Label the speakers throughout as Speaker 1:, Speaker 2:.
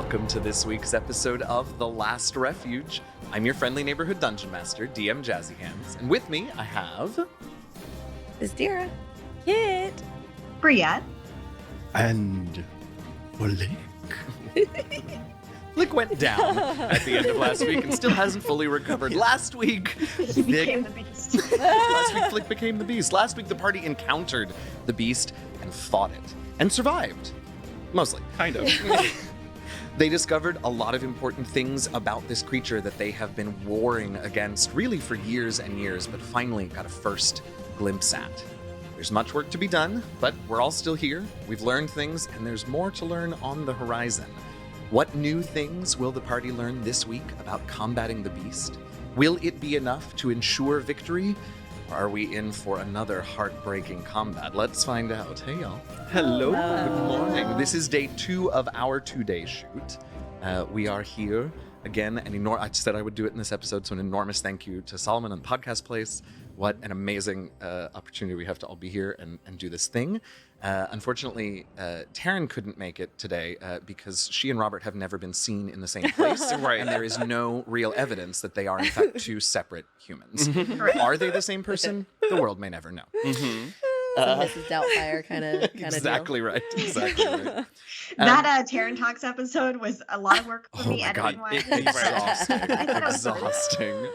Speaker 1: Welcome to this week's episode of The Last Refuge. I'm your friendly neighborhood dungeon master, DM Jazzy Hands, and with me I have...
Speaker 2: Byzdera. Kit.
Speaker 3: Bria.
Speaker 4: And Flik.
Speaker 1: Flik went down at the end of last week and still hasn't fully recovered. Last week,
Speaker 3: He became the beast.
Speaker 1: last week Flik became the beast. Last week the party encountered the beast and fought it. And survived. Mostly.
Speaker 4: Kind of.
Speaker 1: They discovered a lot of important things about this creature that they have been warring against really for years and years, but finally got a first glimpse at. There's much work to be done, but we're all still here. We've learned things, and there's more to learn on the horizon. What new things will the party learn this week about combating the beast? Will it be enough to ensure victory? Or are we in for another heartbreaking combat? Let's find out. Hey, y'all.
Speaker 4: Hello.
Speaker 1: Good morning. This is day 2 of our 2-day shoot. We are here again. I said I would do it in this episode, so an enormous thank you to Solomon and Podcast Place. What an amazing opportunity we have to all be here and do this thing. Unfortunately, Taryn couldn't make it today because she and Robert have never been seen in the same place.
Speaker 4: Right.
Speaker 1: And there is no real evidence that they are, in fact, two separate humans. Are they the same person? The world may never know.
Speaker 4: Mm-hmm.
Speaker 2: Some Mrs. Doubtfire kind of
Speaker 1: Exactly right. Exactly right.
Speaker 3: That Taryn Talks episode was a lot of work for
Speaker 1: Oh
Speaker 3: me
Speaker 1: my God,
Speaker 3: editing wise.
Speaker 1: exhausting. Exhausting.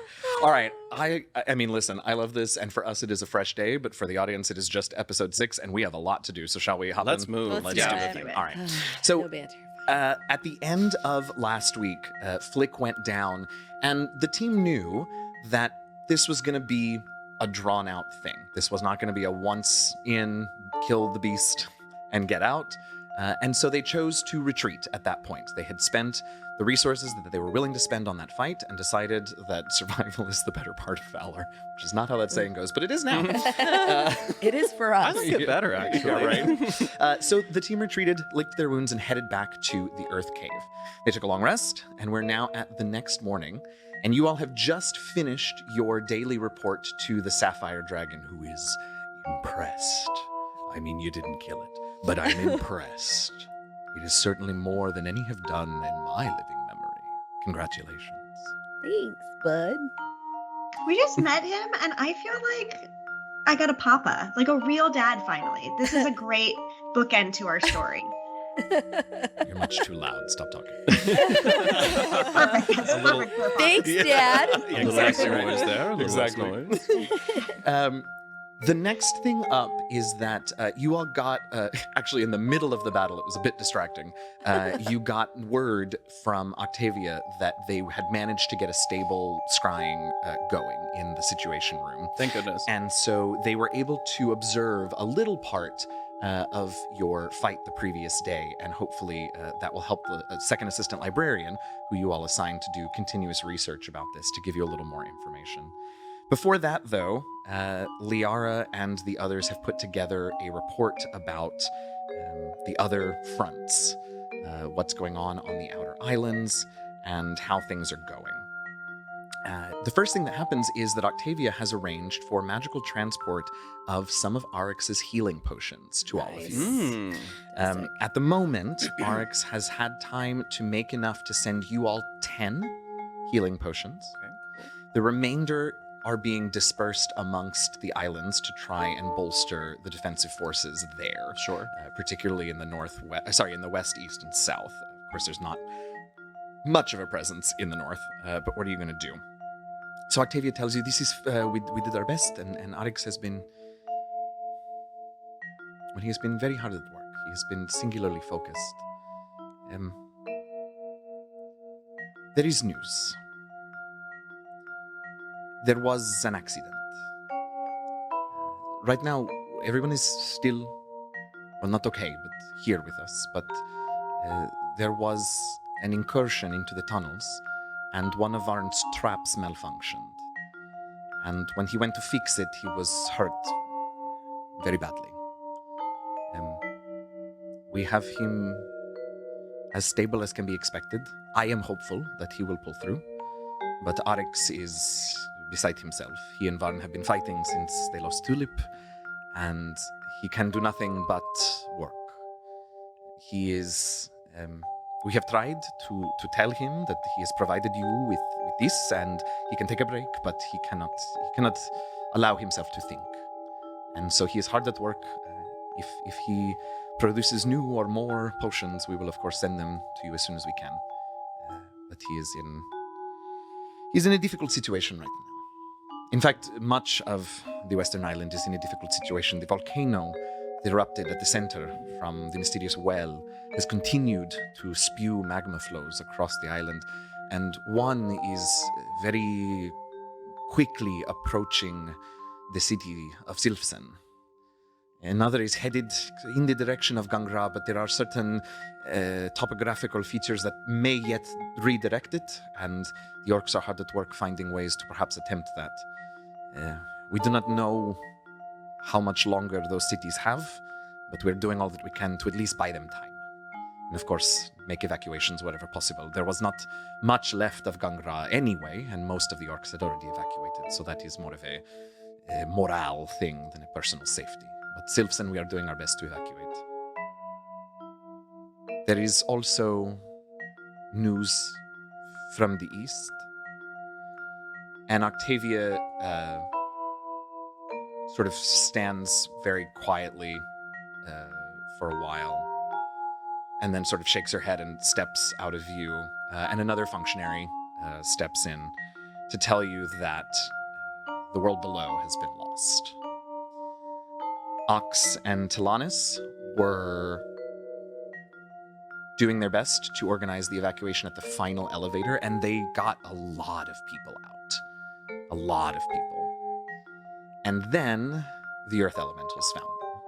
Speaker 1: All right, I mean, listen, I love this, and for us it is a fresh day, but for the audience it is just episode 6, and we have a lot to do. So shall we hop
Speaker 4: Let's
Speaker 1: in?
Speaker 4: move.
Speaker 2: Let's
Speaker 1: Let's
Speaker 2: do
Speaker 1: do
Speaker 2: it.
Speaker 1: the thing. All right. So
Speaker 2: No banter.
Speaker 1: at the end of last week, Flik went down, and the team knew that this was going to be a drawn-out thing. This was not going to be a once-in, kill the beast, and get out. And so they chose to retreat at that point. They had spent the resources that they were willing to spend on that fight and decided that survival is the better part of valor, which is not how that saying goes, but it is now.
Speaker 2: It is for us.
Speaker 4: I like it better, actually.
Speaker 1: Yeah, right. So the team retreated, licked their wounds, and headed back to the Earth Cave. They took a long rest, and we're now at the next morning. And you all have just finished your daily report to the Sapphire Dragon, who is impressed. I mean, you didn't kill it, but I'm impressed. It is certainly more than any have done in my living memory. Congratulations.
Speaker 2: Thanks, bud.
Speaker 3: We just met him, and I feel like I got a papa, like a real dad finally. This is a great bookend to our story.
Speaker 1: You're much too loud. Stop talking.
Speaker 3: Perfect. That's perfect for a papa.
Speaker 2: Thanks, Dad.
Speaker 4: A little
Speaker 1: Exactly
Speaker 4: extra
Speaker 1: right.
Speaker 4: noise there. A little
Speaker 1: Exactly.
Speaker 4: extra noise.
Speaker 1: The next thing up is that you all got, actually in the middle of the battle, it was a bit distracting, you got word from Octavia that they had managed to get a stable scrying going in the Situation Room.
Speaker 4: Thank goodness.
Speaker 1: And so they were able to observe a little part of your fight the previous day, and hopefully that will help the second assistant librarian, who you all assigned to do continuous research about this, to give you a little more information. Before that, though, Liara and the others have put together a report about the other fronts, what's going on the outer islands, and how things are going. The first thing that happens is that Octavia has arranged for magical transport of some of Arix's healing potions to all of you.
Speaker 4: Mm.
Speaker 2: Sick.
Speaker 1: At the moment, Arix has had time to make enough to send you all 10 healing potions.
Speaker 4: Okay.
Speaker 1: The remainder are being dispersed amongst the islands to try and bolster the defensive forces there.
Speaker 4: Sure.
Speaker 1: Particularly in the in the west, east, and south. Of course, there's not much of a presence in the north, but what are you going to do? So Octavia tells you, this is, we did our best, and Arix has been, well, he has been very hard at work. He has been singularly focused. There is news. There was an accident. Right now, everyone is still, well, not okay, but here with us. But there was an incursion into the tunnels, and one of Arn's traps malfunctioned. And when he went to fix it, he was hurt very badly. We have him as stable as can be expected. I am hopeful that he will pull through, but Arix is beside himself. He and Varn have been fighting since they lost Tulip, and he can do nothing but work. He is We have tried to tell him that he has provided you with this and he can take a break, but he cannot allow himself to think. And so he is hard at work. If he produces new or more potions, we will of course send them to you as soon as we can. But he's in a difficult situation right now. In fact, much of the Western Island is in a difficult situation. The volcano that erupted at the center from the mysterious well has continued to spew magma flows across the island, and one is very quickly approaching the city of Silfsen. Another is headed in the direction of Gangra, but there are certain topographical features that may yet redirect it, and the orcs are hard at work finding ways to perhaps attempt that. We do not know how much longer those cities have, but we're doing all that we can to at least buy them time. And of course, make evacuations wherever possible. There was not much left of Gangra anyway, and most of the orcs had already evacuated, so that is more of a morale thing than a personal safety. But Silfsen, we are doing our best to evacuate. There is also news from the east, and Octavia sort of stands very quietly for a while, and then sort of shakes her head and steps out of view. And another functionary steps in to tell you that the world below has been lost. Ox and Tilanis were doing their best to organize the evacuation at the final elevator, and they got a lot of people out. A lot of people. And then the Earth Elementals found them.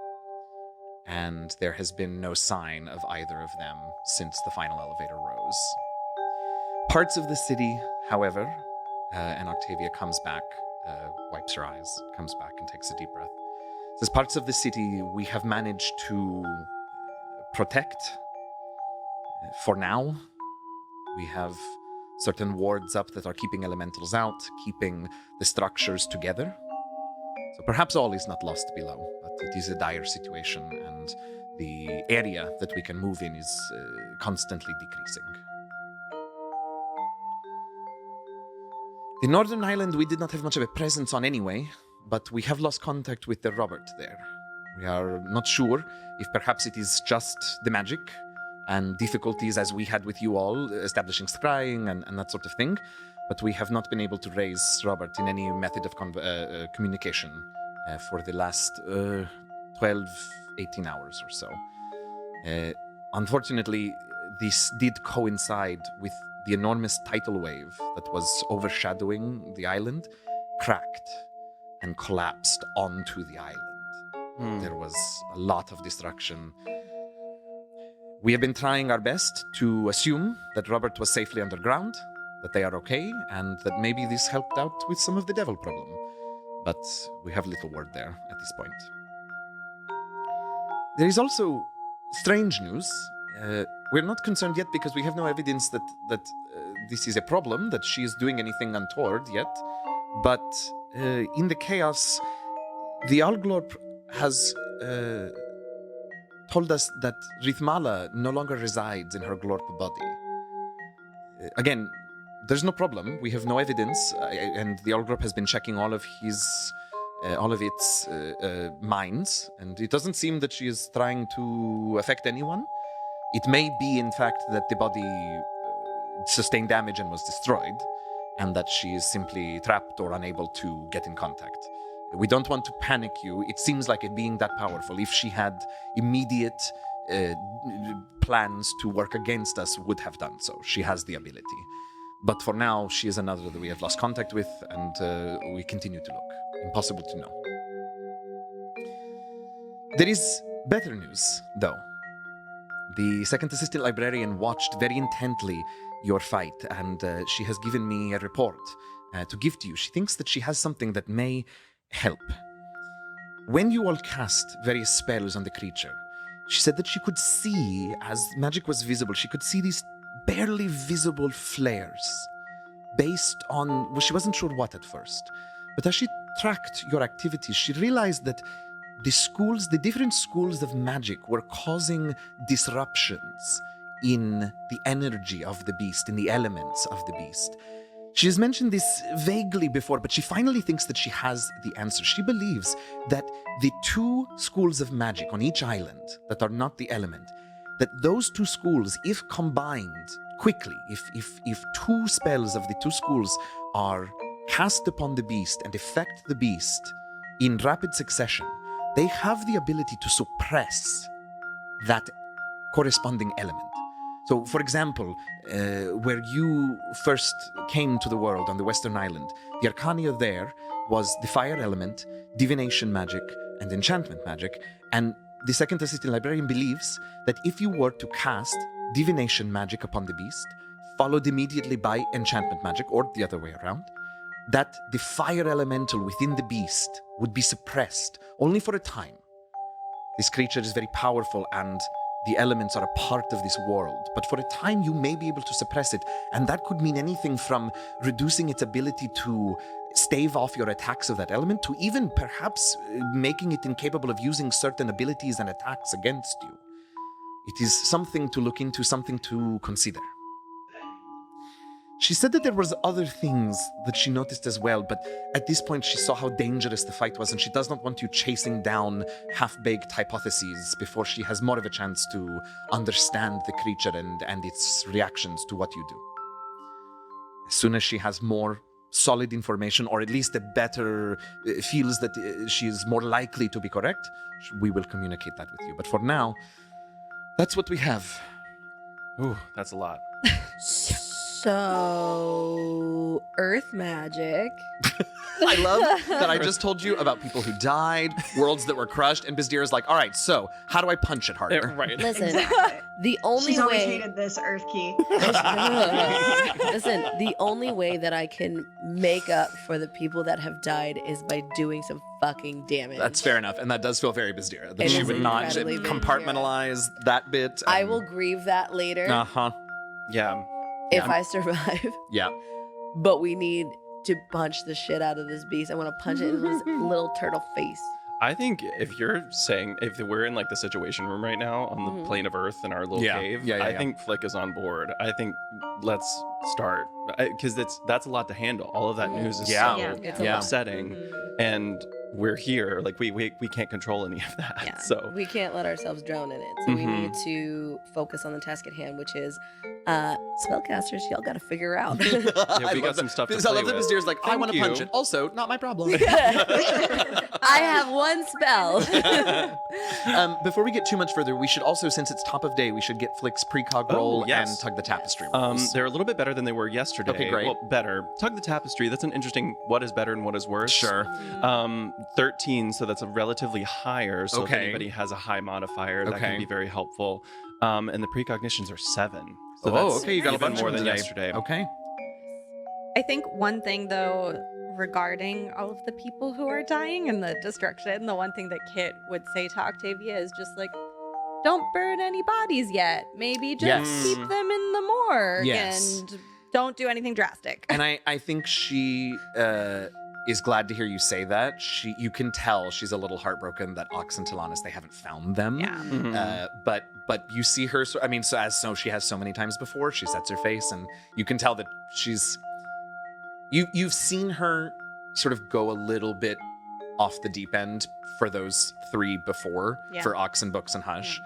Speaker 1: And there has been no sign of either of them since the final elevator rose. Parts of the city, however, and Octavia comes back, wipes her eyes, comes back and takes a deep breath. Says, parts of the city we have managed to protect. For now, we have certain wards up that are keeping elementals out, keeping the structures together. So perhaps all is not lost below, but it is a dire situation, and the area that we can move in is constantly decreasing. The Northern Island we did not have much of a presence on anyway, but we have lost contact with the Robert there. We are not sure if perhaps it is just the magic and difficulties as we had with you all, establishing scrying and that sort of thing, but we have not been able to raise Robert in any method of communication for the last 12, 18 hours or so. Unfortunately, this did coincide with the enormous tidal wave that was overshadowing the island, cracked and collapsed onto the island. There was a lot of destruction. We have been trying our best to assume that Robert was safely underground, that they are okay, and that maybe this helped out with some of the devil problem. But we have little word there at this point. There is also strange news. We're not concerned yet because we have no evidence that this is a problem, that she is doing anything untoward yet. But in the chaos, the Alglorp has told us that Rithmala no longer resides in her Glorp body. Again, there's no problem. We have no evidence, and the Alglorp has been checking all of its minds, and it doesn't seem that she is trying to affect anyone. It may be, in fact, that the body sustained damage and was destroyed, and that she is simply trapped or unable to get in contact. We don't want to panic you. It seems like it being that powerful. If she had immediate plans to work against us, would have done so. She has the ability. But for now, she is another that we have lost contact with, and we continue to look. Impossible to know. There is better news, though. The second assistant librarian watched very intently your fight, and she has given me a report to give to you. She thinks that she has something that may help. When you all cast various spells on the creature, she said that she could see, as magic was visible, she could see these barely visible flares based on, well, she wasn't sure what at first, but as she tracked your activities, she realized that the different schools of magic were causing disruptions in the energy of the beast, in the elements of the beast. She has mentioned this vaguely before, but she finally thinks that she has the answer. She believes that the two schools of magic on each island that are not the element, that those two schools, if combined quickly, if two spells of the two schools are cast upon the beast and affect the beast in rapid succession, they have the ability to suppress that corresponding element. So, for example, where you first came to the world on the Western Island, the Arcania there was the fire element, divination magic, and enchantment magic. And the second assistant librarian believes that if you were to cast divination magic upon the beast, followed immediately by enchantment magic, or the other way around, that the fire elemental within the beast would be suppressed only for a time. This creature is very powerful and the elements are a part of this world, but for a time you may be able to suppress it, and that could mean anything from reducing its ability to stave off your attacks of that element to even perhaps making it incapable of using certain abilities and attacks against you. It is something to look into, something to consider. She said that there was other things that she noticed as well, but at this point she saw how dangerous the fight was, and she does not want you chasing down half-baked hypotheses before she has more of a chance to understand the creature and its reactions to what you do. As soon as she has more solid information, or at least a better feels that she is more likely to be correct, we will communicate that with you. But for now, that's what we have.
Speaker 5: Ooh, that's a lot.
Speaker 2: So, earth magic.
Speaker 1: I love that I just told you about people who died, worlds that were crushed, and Byzdera is like, all right, so how do I punch it harder?
Speaker 5: Right.
Speaker 2: Listen,
Speaker 3: Exactly.
Speaker 2: the only
Speaker 3: She's always
Speaker 2: way.
Speaker 3: hated this Earth Key.
Speaker 2: Listen, the only way that I can make up for the people that have died is by doing some fucking damage.
Speaker 1: That's fair enough, and that does feel very Byzdera, that
Speaker 2: It
Speaker 1: she
Speaker 2: is
Speaker 1: would not
Speaker 2: incredibly
Speaker 1: compartmentalize that bit.
Speaker 2: I will grieve that later
Speaker 1: Uh-huh.
Speaker 5: Yeah.
Speaker 2: if I survive.
Speaker 1: Yeah.
Speaker 2: But we need to punch the shit out of this beast. I want to punch it in his little turtle face.
Speaker 5: I think if you're saying, if we're in like the situation room right now on the plane of Earth in our little
Speaker 1: Yeah.
Speaker 5: cave,
Speaker 1: Yeah,
Speaker 5: I think Flik is on board. I think let's start, because that's a lot to handle. All of that news is
Speaker 1: Yeah.
Speaker 5: so
Speaker 3: Yeah.
Speaker 2: It's a
Speaker 1: Yeah.
Speaker 2: lot.
Speaker 5: upsetting, and we're here. Like we can't control any of that.
Speaker 2: Yeah.
Speaker 5: So
Speaker 2: We can't let ourselves drown in it. So we
Speaker 5: Mhm.
Speaker 2: need to focus on the task at hand, which is spellcasters, y'all got to figure out.
Speaker 5: yeah, we got some stuff to
Speaker 1: I
Speaker 5: play
Speaker 1: love that
Speaker 5: with.
Speaker 1: Byzdera's like, I
Speaker 5: Thank
Speaker 1: want to punch
Speaker 5: you.
Speaker 1: it. Also, not my problem.
Speaker 2: I have one spell.
Speaker 1: Before we get too much further, we should also, since it's top of day, we should get Flik's precog
Speaker 5: Oh,
Speaker 1: roll
Speaker 5: yes.
Speaker 1: and tug the tapestry rolls.
Speaker 5: They're a little bit better than they were yesterday.
Speaker 1: Okay, great.
Speaker 5: Well, better. Tug the tapestry. That's an interesting. What is better and what is worse?
Speaker 1: Sure.
Speaker 5: 13. So that's a relatively higher. So if
Speaker 1: Okay.
Speaker 5: anybody has a high modifier, that
Speaker 1: Okay.
Speaker 5: can be very helpful. And the precognitions are 7. So
Speaker 1: Oh,
Speaker 5: that's
Speaker 1: okay, you got a
Speaker 5: even
Speaker 1: bunch
Speaker 5: more
Speaker 1: of them
Speaker 5: than
Speaker 1: today.
Speaker 5: yesterday.
Speaker 1: Okay.
Speaker 6: I think one thing, though, regarding all of the people who are dying and the destruction, the one thing that Kit would say to Octavia is just like, don't burn any bodies yet. Maybe just
Speaker 1: Yes.
Speaker 6: keep them in the morgue
Speaker 1: Yes.
Speaker 6: and don't do anything drastic.
Speaker 1: And I think she is glad to hear you say that. You can tell she's a little heartbroken that Ox and Tilanus, they haven't found them.
Speaker 6: Yeah.
Speaker 5: Mhm.
Speaker 1: But you see her. I mean, so she has so many times before. She sets her face, and you can tell that she's. You've seen her sort of go a little bit off the deep end for those 3 before,
Speaker 6: Yeah.
Speaker 1: for Ox and Books and Hush,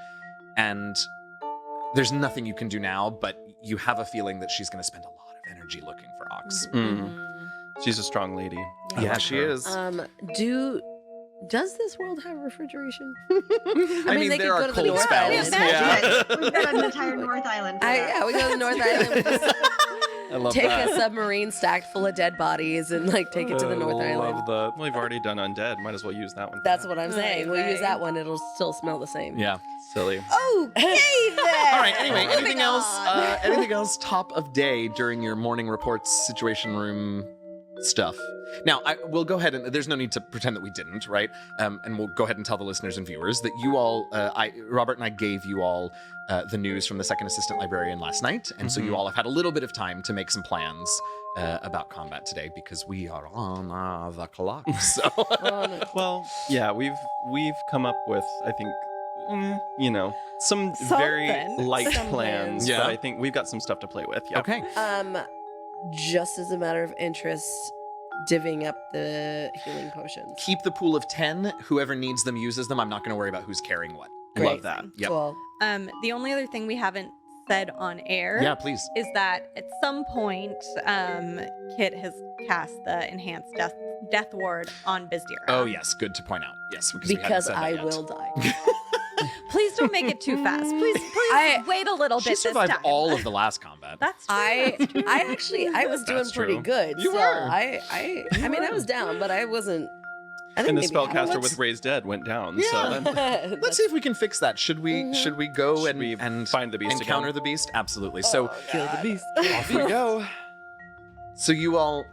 Speaker 1: and there's nothing you can do now. But you have a feeling that she's going to spend a lot of energy looking for Ox.
Speaker 5: She's a strong lady. I
Speaker 1: Yeah,
Speaker 5: like
Speaker 1: she
Speaker 5: her.
Speaker 1: is.
Speaker 2: Does this world have refrigeration?
Speaker 1: I mean,
Speaker 2: they
Speaker 1: there
Speaker 2: could
Speaker 1: are
Speaker 2: go to the
Speaker 1: cold
Speaker 2: North
Speaker 1: spells.
Speaker 2: Island.
Speaker 1: Yeah.
Speaker 3: We've got an entire North Island. For that.
Speaker 2: Yeah, we go to the North Island. We just
Speaker 1: I love
Speaker 2: take
Speaker 1: that.
Speaker 2: a submarine stacked full of dead bodies and like take it to the North Island.
Speaker 5: Love that. Well, we've already done undead. Might as well use that one. for
Speaker 2: That's
Speaker 5: that.
Speaker 2: what I'm saying. We'll use that one. It'll still smell the same.
Speaker 1: Yeah.
Speaker 5: Silly.
Speaker 2: Okay then.
Speaker 1: All right. Anyway, anything
Speaker 2: Moving
Speaker 1: else?
Speaker 2: on.
Speaker 1: Anything else? Top of day during your morning reports, situation room stuff. Now, we'll go ahead and there's no need to pretend that we didn't, right? And we'll go ahead and tell the listeners and viewers that you all, Robert and I gave you all the news from the second assistant librarian last night, and so you all have had a little bit of time to make some plans about combat today because we are on the clock. So
Speaker 5: Well, yeah, we've come up with, I think, some very
Speaker 6: Something.
Speaker 5: light
Speaker 6: Some
Speaker 5: plans.
Speaker 1: Yeah.
Speaker 5: But I think we've got some stuff to play with. Yeah.
Speaker 1: Okay.
Speaker 2: Just as a matter of interest, divvying up the healing potions.
Speaker 1: Keep the pool of 10. Whoever needs them uses them. I'm not going to worry about who's carrying what.
Speaker 2: Great.
Speaker 5: Love that.
Speaker 1: Yep.
Speaker 2: Cool.
Speaker 6: The only other thing we haven't said on air
Speaker 1: Yeah, please.
Speaker 6: is that at some point, Kit has cast the enhanced death ward on Byzdera.
Speaker 1: Oh, yes. Good to point out. Yes. We haven't
Speaker 2: Because
Speaker 1: said that
Speaker 2: I
Speaker 1: yet.
Speaker 2: will die.
Speaker 6: Please don't make it too fast. Please wait a little
Speaker 1: She
Speaker 6: bit
Speaker 1: survived
Speaker 6: this time.
Speaker 1: all of the last combat.
Speaker 6: That's true.
Speaker 2: I was doing
Speaker 1: That's
Speaker 2: pretty
Speaker 1: true.
Speaker 2: good.
Speaker 1: You
Speaker 2: so
Speaker 1: were.
Speaker 2: I mean, I was down, but I wasn't. I
Speaker 5: And the
Speaker 2: think maybe half.
Speaker 5: spellcaster with Raised Dead went down.
Speaker 1: Yeah.
Speaker 5: So then
Speaker 1: Let's see if we can fix that. Should we go
Speaker 5: Should we
Speaker 1: and
Speaker 5: find the beast
Speaker 1: encounter
Speaker 5: again?
Speaker 1: the beast? Absolutely. So
Speaker 2: Kill the beast.
Speaker 1: off we go. So you all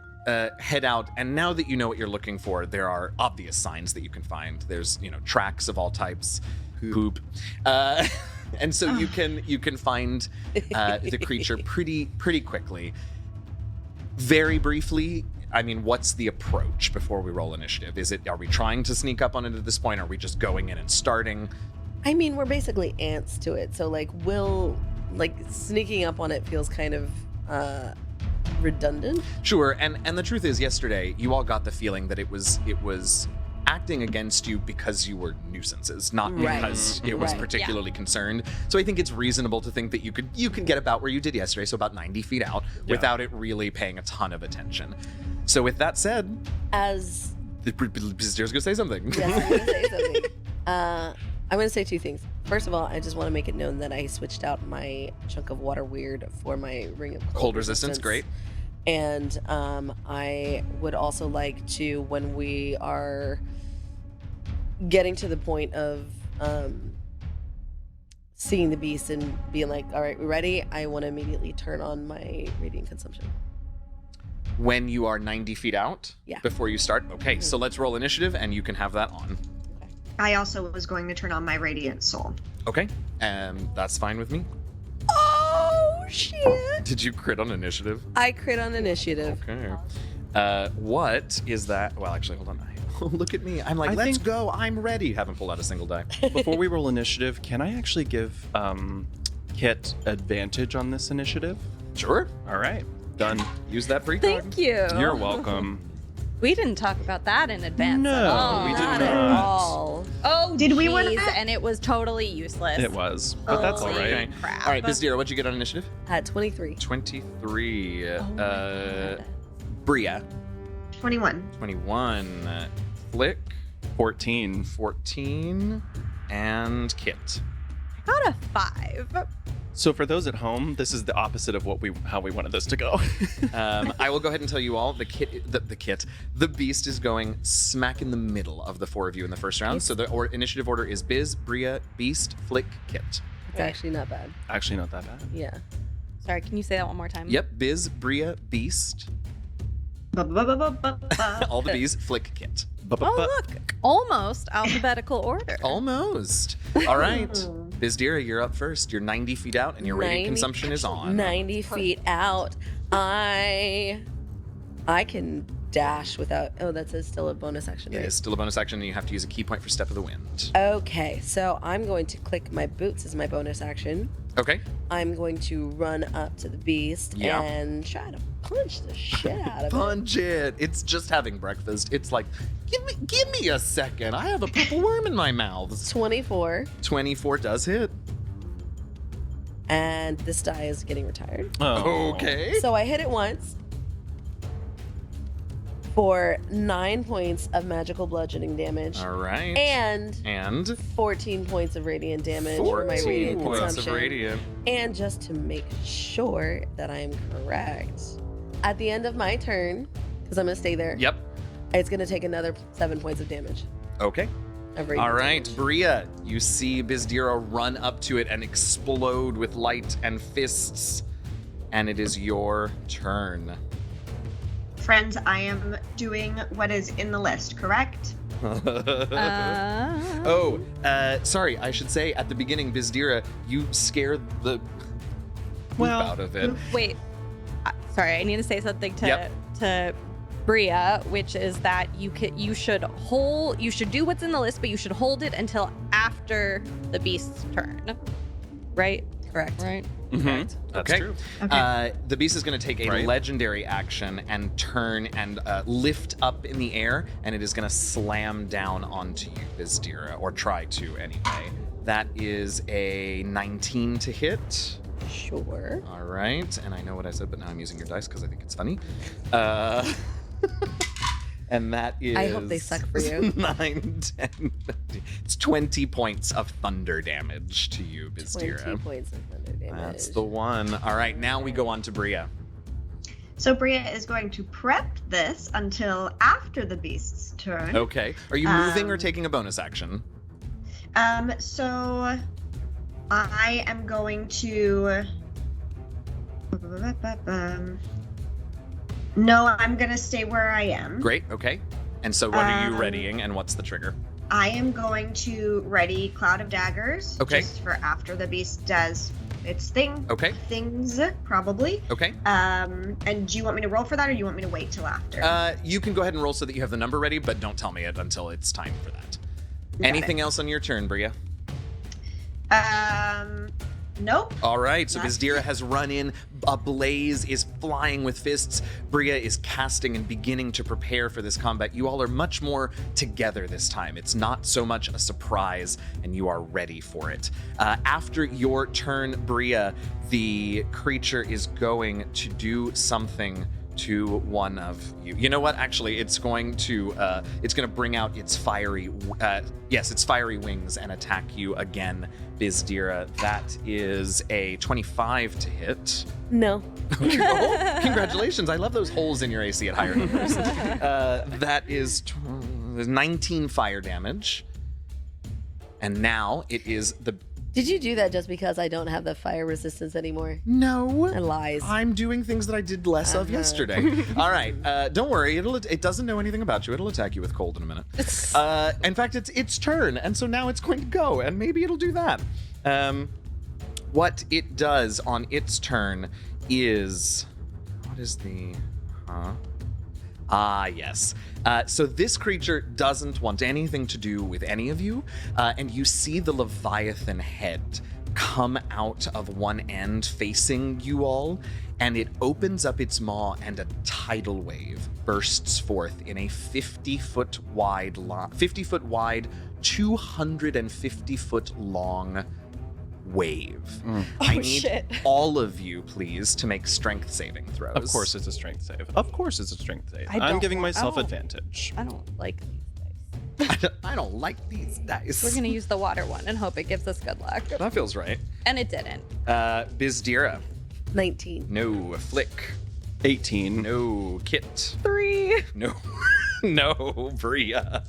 Speaker 1: head out, and now that you know what you're looking for, there are obvious signs that you can find. There's tracks of all types, poop, and so you can find the creature pretty quickly. Very briefly. I mean, what's the approach before we roll initiative? Are we trying to sneak up on it at this point? Are we just going in and starting?
Speaker 2: I mean, we're basically ants to it, so sneaking up on it feels kind of redundant.
Speaker 1: Sure, and the truth is, yesterday you all got the feeling that it was acting against you because you were nuisances, not
Speaker 2: Right.
Speaker 1: because it was
Speaker 2: Right.
Speaker 1: particularly concerned. So I think it's reasonable to think that you could get about where you did yesterday, so about 90 feet out, without it really paying a ton of attention. So with that said,
Speaker 2: As
Speaker 1: Byzdera's gonna say something.
Speaker 2: yes, I'm gonna say something. I'm gonna say two things. First of all, I just want to make it known that I switched out my chunk of water weird for my ring of
Speaker 1: Cold resistance, great.
Speaker 2: And I would also like to, when we are getting to the point of seeing the beast and being like, all right, we ready? I want to immediately turn on my radiant consumption.
Speaker 1: When you are 90 feet out,
Speaker 2: Yeah.
Speaker 1: before you start. Okay, so let's roll initiative, and you can have that on.
Speaker 3: I also was going to turn on my radiant soul.
Speaker 1: Okay, that's fine with me.
Speaker 2: Oh, shit.
Speaker 1: Did you crit on initiative?
Speaker 2: I crit on initiative.
Speaker 1: Okay. What is that? Well, actually, hold on. Look at me. I'm like,
Speaker 5: I
Speaker 1: let's
Speaker 5: think-
Speaker 1: go. I'm ready. Haven't pulled out a single die.
Speaker 5: before we roll initiative, can I actually give Kit advantage on this initiative?
Speaker 1: Sure.
Speaker 5: All right. Done.
Speaker 1: Use that precog.
Speaker 6: Thank you.
Speaker 5: You're welcome.
Speaker 6: We didn't talk about that in advance.
Speaker 5: No,
Speaker 6: at all.
Speaker 5: we did
Speaker 2: Not
Speaker 5: not.
Speaker 2: at all.
Speaker 6: Oh,
Speaker 3: Did we wanna-
Speaker 6: geez, and it was totally useless.
Speaker 5: It was, but that's all
Speaker 6: Holy
Speaker 5: right.
Speaker 1: Okay.
Speaker 6: crap.
Speaker 1: All right, Byzdera, what'd you get on initiative?
Speaker 2: At 23.
Speaker 1: 23.
Speaker 6: Oh my God.
Speaker 1: Bria,
Speaker 3: 21.
Speaker 1: 21. Flik,
Speaker 5: 14.
Speaker 1: 14. And Kit.
Speaker 6: Got a 5.
Speaker 5: So for those at home, this is the opposite of how we wanted this to go.
Speaker 1: I will go ahead and tell you all the beast is going smack in the middle of the four of you in the first round. So the initiative order is Biz, Bria, Beast, Flik, Kit.
Speaker 2: It's actually not bad.
Speaker 5: Actually, not that bad.
Speaker 2: Yeah.
Speaker 6: Sorry, can you say that one more time?
Speaker 1: Yep, Biz, Bria, Beast,
Speaker 3: Ba-ba-ba-ba-ba-ba.
Speaker 1: all the bees, Flik, Kit.
Speaker 6: Oh, look. Almost alphabetical order.
Speaker 1: Almost. All right. Byzdera, you're up first. You're 90 feet out and your radiant
Speaker 2: 90
Speaker 1: consumption is on.
Speaker 2: 90 feet out. I can dash without. Oh, that's still a bonus action,
Speaker 1: It
Speaker 2: right?
Speaker 1: is still a bonus action and you have to use a key point for Step of the Wind.
Speaker 2: Okay, so I'm going to click my boots as my bonus action.
Speaker 1: Okay.
Speaker 2: I'm going to run up to the beast
Speaker 1: Yeah.
Speaker 2: and try to punch the shit out of it.
Speaker 1: Punch it. It's just having breakfast. It's like, give me a second. I have a purple worm in my mouth.
Speaker 2: 24,
Speaker 1: 24 does hit.
Speaker 2: and this die is getting retired.
Speaker 5: Oh.
Speaker 1: Okay.
Speaker 2: So I hit it once for 9 points of magical bludgeoning damage
Speaker 1: All right.
Speaker 2: and 14 points of radiant damage for my
Speaker 1: 14
Speaker 2: radiant
Speaker 1: points
Speaker 2: consumption.
Speaker 1: of radiant.
Speaker 2: And just to make sure that I'm correct, at the end of my turn, because I'm going to stay there,
Speaker 1: Yep.
Speaker 2: it's going to take another 7 points of damage.
Speaker 1: Okay.
Speaker 2: Of radiant
Speaker 1: All right,
Speaker 2: damage.
Speaker 1: Bria, you see Byzdera run up to it and explode with light and fists, and it is your turn.
Speaker 3: Friends, I am doing what is in the list, correct?
Speaker 1: Sorry, I should say at the beginning, Byzdera, you scared the poop out of it.
Speaker 6: Wait. Sorry, I need to say something to
Speaker 1: Yep.
Speaker 6: to Bria, which is that you should do what's in the list, but you should hold it until after the beast's turn. Right?
Speaker 2: Correct.
Speaker 6: Right.
Speaker 5: That's
Speaker 1: Okay.
Speaker 5: true.
Speaker 1: The beast is going to take a
Speaker 5: Right.
Speaker 1: legendary action and turn and lift up in the air, and it is going to slam down onto you, Byzdera, or try to anyway. That is a 19 to hit.
Speaker 2: Sure.
Speaker 1: All right, and I know what I said, but now I'm using your dice because I think it's funny. And that is...
Speaker 2: I hope they suck for you.
Speaker 1: 9, 10, 15. It's 20 points of thunder damage to you,
Speaker 2: 20
Speaker 1: Byzdera.
Speaker 2: points of thunder damage.
Speaker 1: That's the one. All right, now we go on to Bria.
Speaker 3: So Bria is going to prep this until after the beast's turn.
Speaker 1: Okay. Are you moving or taking a bonus action?
Speaker 3: So I am going to. No, I'm gonna stay where I am.
Speaker 1: Great, okay. And so what are you readying, and what's the trigger?
Speaker 3: I am going to ready Cloud of Daggers.
Speaker 1: Okay.
Speaker 3: Just for after the beast does its thing.
Speaker 1: Okay.
Speaker 3: Things, probably.
Speaker 1: Okay.
Speaker 3: And do you want me to roll for that, or do you want me to wait till after?
Speaker 1: You can go ahead and roll so that you have the number ready, but don't tell me it until it's time for that.
Speaker 3: Got
Speaker 1: Anything else on your turn, Bria?
Speaker 3: Nope.
Speaker 1: All right, so
Speaker 3: Not
Speaker 1: Byzdera has run in. A blaze is flying with fists. Bria is casting and beginning to prepare for this combat. You all are much more together this time. It's not so much a surprise, and you are ready for it. After your turn, Bria, the creature is going to do something to one of you. You know what? Actually, it's going to bring out its fiery wings and attack you again, Byzdera. That is a 25 to hit.
Speaker 2: No.
Speaker 1: Oh, congratulations! I love those holes in your AC at higher numbers. That is 19 fire damage, and now it is the.
Speaker 2: Did you do that just because I don't have the fire resistance anymore?
Speaker 1: No.
Speaker 2: And lies.
Speaker 1: I'm doing things that I did less of yesterday. All right, don't worry. It doesn't know anything about you. It'll attack you with cold in a minute. In fact, it's its turn, and so now it's going to go, and maybe it'll do that. What it does on its turn is, what is the? Yes. So this creature doesn't want anything to do with any of you, and you see the Leviathan head come out of one end facing you all, and it opens up its maw, and a tidal wave bursts forth in a 50-foot wide, 250-foot long wave. I need
Speaker 6: shit.
Speaker 1: all of you, please, to make strength saving throws.
Speaker 5: Of course it's a strength save. Of course it's a strength save.
Speaker 6: I
Speaker 5: I'm
Speaker 6: don't
Speaker 5: giving
Speaker 6: want- I
Speaker 5: myself
Speaker 6: don't-
Speaker 5: advantage.
Speaker 6: I don't like these dice.
Speaker 1: I don't like these dice.
Speaker 6: We're gonna use the water one and hope it gives us good luck.
Speaker 1: That feels right.
Speaker 6: And it didn't.
Speaker 1: Byzdera.
Speaker 2: 19.
Speaker 1: No. Flik.
Speaker 5: 18.
Speaker 1: No. Kit.
Speaker 6: 3.
Speaker 1: No. No. Bria.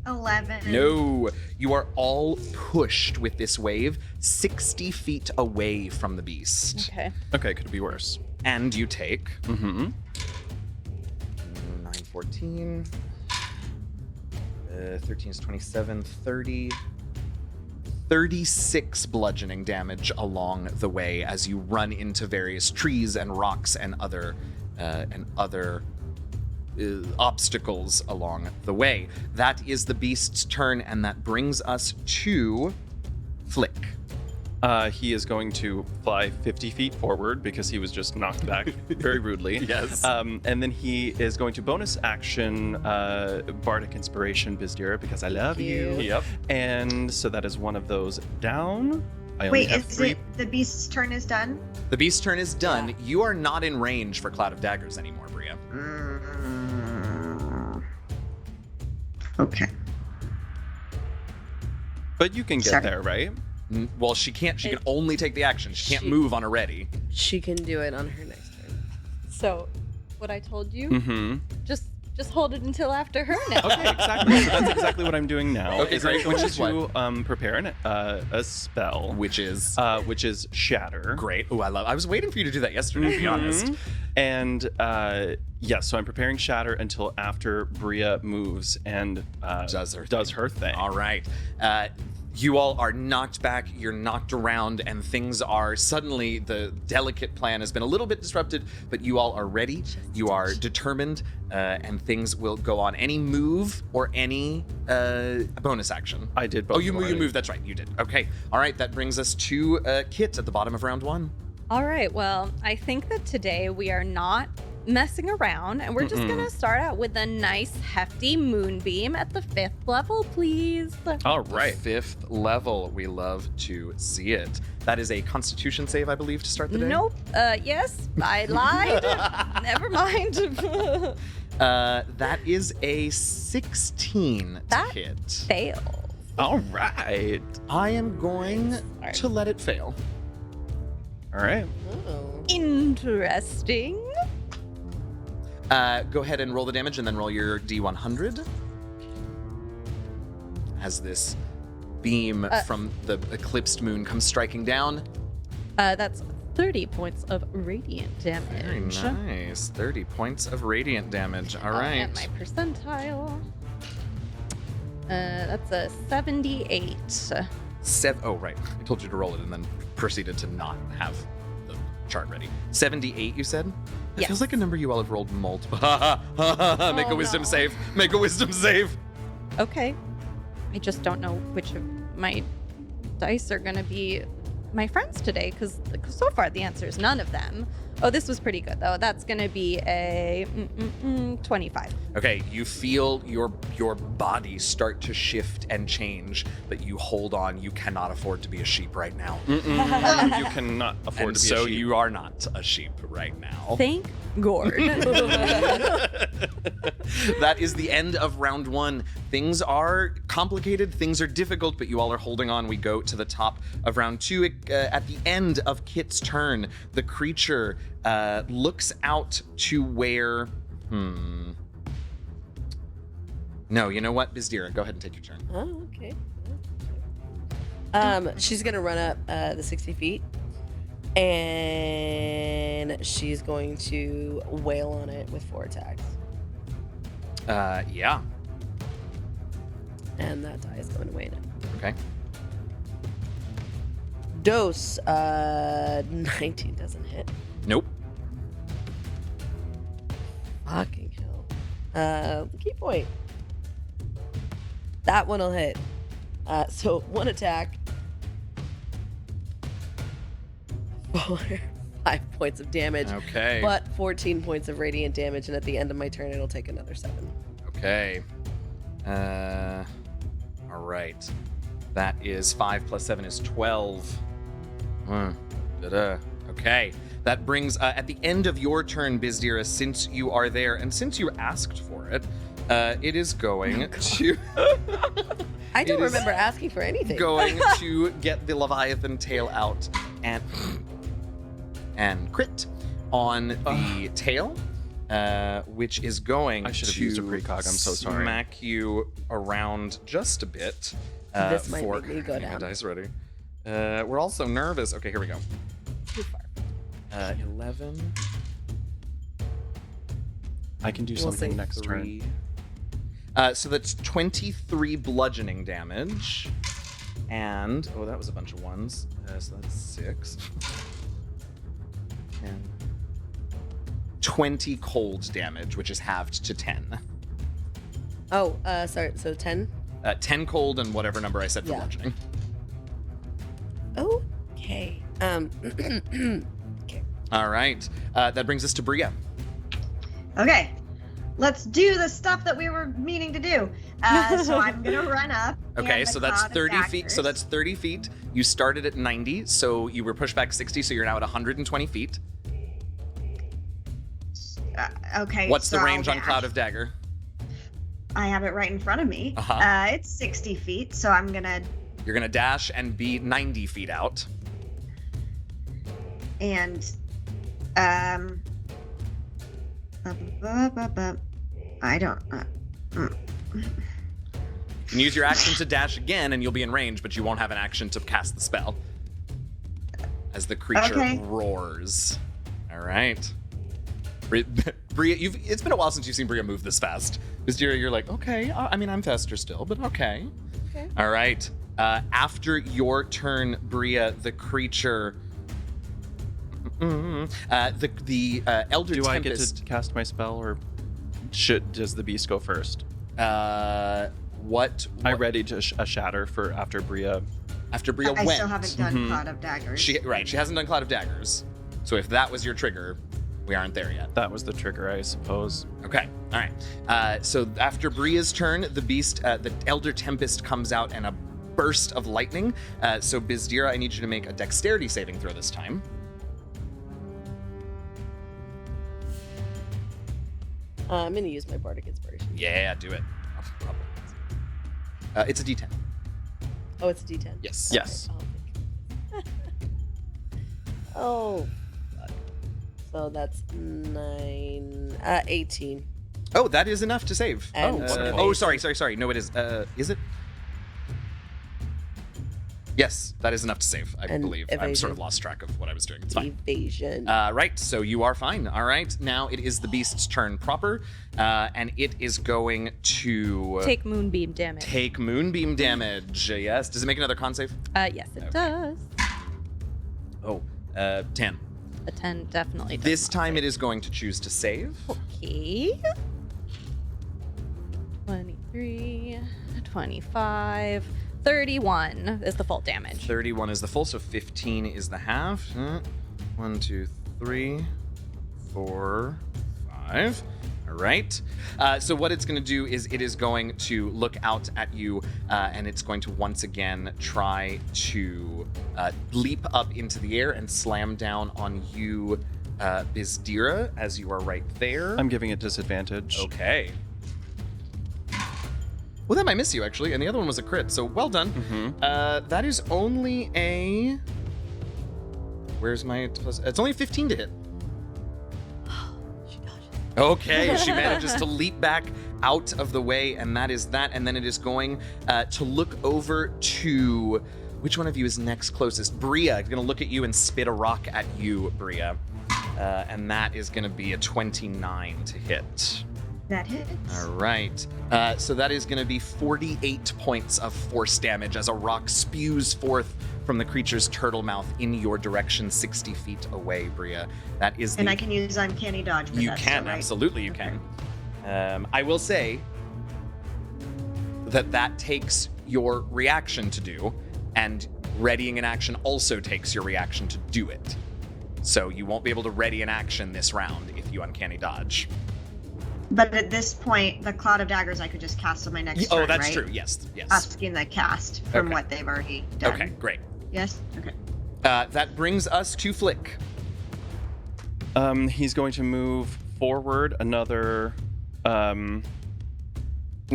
Speaker 3: 11.
Speaker 1: No. You are all pushed with this wave 60 feet away from the beast.
Speaker 6: Okay.
Speaker 5: Okay, could it be worse?
Speaker 1: And you take
Speaker 5: Mm-hmm.
Speaker 1: 9, 14. 13 is 27, 30. 36 bludgeoning damage along the way as you run into various trees and rocks and other obstacles along the way. That is the beast's turn, and that brings us to Flik.
Speaker 5: He is going to fly 50 feet forward because he was just knocked back very rudely.
Speaker 1: Yes.
Speaker 5: And then he is going to bonus action Bardic Inspiration Byzdera because I love you.
Speaker 2: Cute.
Speaker 5: Yep. And so that is one of those down. I only
Speaker 3: Wait,
Speaker 5: have
Speaker 3: is
Speaker 5: 3.
Speaker 3: it the beast's turn is done?
Speaker 1: The beast's turn is done. You are not in range for Cloud of Daggers anymore, Bria.
Speaker 3: Okay.
Speaker 5: But you can get
Speaker 3: Sorry.
Speaker 5: there, right?
Speaker 1: Well, she can't. She can only take the action. She can't
Speaker 2: She-
Speaker 1: move on a ready.
Speaker 2: She can do it on her next turn.
Speaker 6: So, what I told you,
Speaker 5: Mm-hmm.
Speaker 6: just hold it until after her now.
Speaker 5: Okay, exactly. So that's exactly what I'm doing now.
Speaker 1: Okay,
Speaker 5: is
Speaker 1: great.
Speaker 5: I'm going
Speaker 1: Which is
Speaker 5: to prepare a spell,
Speaker 1: Which is
Speaker 5: which is Shatter.
Speaker 1: great. Oh, I was waiting for you to do that yesterday, to be honest.
Speaker 5: And so I'm preparing Shatter until after Bria moves and
Speaker 1: Does her
Speaker 5: does her thing.
Speaker 1: All right. You all are knocked back, you're knocked around, and things are suddenly, the delicate plan has been a little bit disrupted, but you all are ready, you are determined, and things will go on. Any move or any bonus action?
Speaker 5: I did both.
Speaker 1: Oh, you moved, that's right, you did. Okay, all right, that brings us to Kit at the bottom of round 1.
Speaker 6: All right, well, I think that today we are not messing around, and we're just gonna start out with a nice hefty moonbeam at the 5th level, please.
Speaker 5: All right.
Speaker 1: 5th level, we love to see it. That is a Constitution save, I believe, to start the day?
Speaker 6: Nope. Yes, I lied. Never mind.
Speaker 1: That is a 16
Speaker 6: That
Speaker 1: to hit.
Speaker 6: Fail.
Speaker 5: All right.
Speaker 1: I am going to let it fail.
Speaker 5: All right.
Speaker 2: Oh.
Speaker 6: Interesting.
Speaker 1: Go ahead and roll the damage and then roll your D100. As this beam from the eclipsed moon comes striking down.
Speaker 6: That's 30 points of radiant damage.
Speaker 1: Very nice. 30 points of radiant damage. All right.
Speaker 6: And my percentile. That's a 78.
Speaker 1: Oh, right. I told you to roll it and then proceeded to not have the chart ready. 78, you said? It
Speaker 6: Yes.
Speaker 1: feels like a number you all have rolled multiple. Make a wisdom save. Make a wisdom save.
Speaker 6: Okay. I just don't know which of my dice are going to be my friends today, because so far the answer is none of them. Oh, this was pretty good, though. That's going to be a 25.
Speaker 1: Okay, you feel your body start to shift and change, but you hold on. You cannot afford to be a sheep right now.
Speaker 5: You cannot afford
Speaker 1: And
Speaker 5: to be
Speaker 1: so
Speaker 5: a sheep.
Speaker 1: you are not a sheep right now.
Speaker 6: Thank Gord.
Speaker 1: That is the end of round 1. Things are complicated, things are difficult, but you all are holding on. We go to the top of round 2. At the end of Kit's turn, the creature looks out to where... No, you know what? Byzdera, go ahead and take your turn.
Speaker 2: Oh, okay. She's gonna run up the 60 feet, and she's going to wail on it with 4 attacks,
Speaker 1: Yeah.
Speaker 2: and that die is going to Wayne.
Speaker 1: Okay.
Speaker 2: Dose 19 doesn't hit.
Speaker 1: Nope.
Speaker 2: Fucking hell. Key point. That one will hit. So 1 attack. 5 points of damage.
Speaker 1: Okay.
Speaker 2: But 14 points of radiant damage, and at the end of my turn, it'll take another 7.
Speaker 1: Okay. All right. That is 5 plus 7 is 12. Okay. That brings, at the end of your turn, Byzdera, since you are there, and since you asked for it, it is going to...
Speaker 2: I don't
Speaker 1: It is
Speaker 2: remember asking for anything.
Speaker 1: going to get the Leviathan tail out and crit on the tail, which is going
Speaker 5: I should have
Speaker 1: to
Speaker 5: used a precog. I'm so sorry.
Speaker 1: smack you around just a bit.
Speaker 2: This might
Speaker 1: for
Speaker 2: make me go
Speaker 1: getting my
Speaker 2: down.
Speaker 1: dice ready. We're all so nervous. Okay, here we go.
Speaker 6: Too far.
Speaker 1: 11.
Speaker 5: I can do
Speaker 2: We'll
Speaker 5: something
Speaker 2: see.
Speaker 5: next turn.
Speaker 1: 3. So that's 23 bludgeoning damage. And, oh, that was a bunch of ones. So that's 6. 10. 20 cold damage, which is halved to 10.
Speaker 2: Oh, sorry. So 10.
Speaker 1: 10 cold and whatever number I said for
Speaker 2: Yeah.
Speaker 1: bludgeoning.
Speaker 2: Okay. Okay.
Speaker 1: All right. That brings us to Bria.
Speaker 3: Okay, let's do the stuff that we were meaning to do. So I'm gonna run up.
Speaker 1: Okay,
Speaker 3: and the
Speaker 1: so that's
Speaker 3: cloud of
Speaker 1: 30 feet. So
Speaker 3: daggers.
Speaker 1: that's 30 feet. You started at 90, so you were pushed back 60, so you're now at 120 feet.
Speaker 3: Okay.
Speaker 1: What's the
Speaker 3: so
Speaker 1: range
Speaker 3: I'll
Speaker 1: on
Speaker 3: dash.
Speaker 1: Cloud of Dagger?
Speaker 3: I have it right in front of me.
Speaker 1: Uh-huh.
Speaker 3: It's 60 feet, so I'm gonna
Speaker 1: You're going to dash and be 90 feet out.
Speaker 3: and I don't.
Speaker 1: You can use your action to dash again, and you'll be in range, but you won't have an action to cast the spell. As the creature
Speaker 3: Okay.
Speaker 1: roars. All right. Bria, it's been a while since you've seen Bria move this fast. Byzdera, you're like, okay. I mean, I'm faster still, but okay.
Speaker 2: Okay.
Speaker 1: All right. After your turn, Bria, the creature, the Elder
Speaker 5: Do I get
Speaker 1: Tempest.
Speaker 5: to cast my spell, or does the beast go first?
Speaker 1: What?
Speaker 5: I readied a shatter for after Bria.
Speaker 1: After Bria
Speaker 3: I
Speaker 1: went.
Speaker 3: still haven't done Cloud of Daggers.
Speaker 1: She hasn't done Cloud of Daggers. So if that was your trigger, we aren't there yet.
Speaker 5: That was the trigger, I suppose.
Speaker 1: Okay, all right. So after Bria's turn, the beast, the Elder Tempest comes out and a burst of lightning. So Byzdera, I need you to make a dexterity saving throw this time.
Speaker 2: I'm going to use my Bardic Inspiration.
Speaker 1: Yeah, do it. It's a D10.
Speaker 2: Oh, it's a D10?
Speaker 1: Yes.
Speaker 5: Yes.
Speaker 2: Oh, oh, fuck. So that's 18.
Speaker 1: Oh, that is enough to save.
Speaker 2: And
Speaker 1: Oh, sorry. No, it is. Is it? Yes, that is enough to save, I
Speaker 2: And
Speaker 1: believe. I'm sort of
Speaker 2: evasion.
Speaker 1: lost track of what I was doing. It's fine.
Speaker 2: Evasion.
Speaker 1: Right, so you are fine. All right, now it is the beast's turn proper, and it is going to
Speaker 6: Take moonbeam damage.
Speaker 1: take moonbeam damage. Yes. Does it make another con save?
Speaker 6: Yes, it does.
Speaker 1: Oh, 10.
Speaker 6: A 10 definitely does.
Speaker 1: This
Speaker 6: not
Speaker 1: time
Speaker 6: save.
Speaker 1: it is going to choose to save.
Speaker 6: Okay. 23, 25, 31 is the full damage.
Speaker 1: 31 is the full, so 15 is the half. 1, 2, 3, 4, 5. All right. So what it's going to do is it is going to look out at you, and it's going to once again try to leap up into the air and slam down on you, Byzdera, as you are right there.
Speaker 5: I'm giving it disadvantage.
Speaker 1: Okay. Well, that might miss you, actually, and the other one was a crit, so well done. That is only a... Where's my... It's only 15 to hit.
Speaker 2: She dodged.
Speaker 1: Okay, she manages to leap back out of the way, and that is that. And then it is going to look over to... Which one of you is next closest? Bria. It's going to look at you and spit a rock at you, Bria. And that is going to be a 29 to hit.
Speaker 3: That hits.
Speaker 1: All right. So that is going to be 48 points of force damage as a rock spews forth from the creature's turtle mouth in your direction, 60 feet away, Bria. That is the...
Speaker 3: And I can use Uncanny Dodge for
Speaker 1: You
Speaker 3: that
Speaker 1: can,
Speaker 3: still, right?
Speaker 1: absolutely you can. I will say that takes your reaction to do, and readying an action also takes your reaction to do it. So you won't be able to ready an action this round if you Uncanny Dodge.
Speaker 3: But at this point, the Cloud of Daggers I could just cast on my next turn,
Speaker 1: Oh, that's
Speaker 3: right?
Speaker 1: true. Yes.
Speaker 3: Asking the cast from
Speaker 1: Okay.
Speaker 3: what they've already done.
Speaker 1: Okay, great.
Speaker 3: Yes? Okay.
Speaker 1: That brings us to Flik.
Speaker 5: He's going to move forward another, let's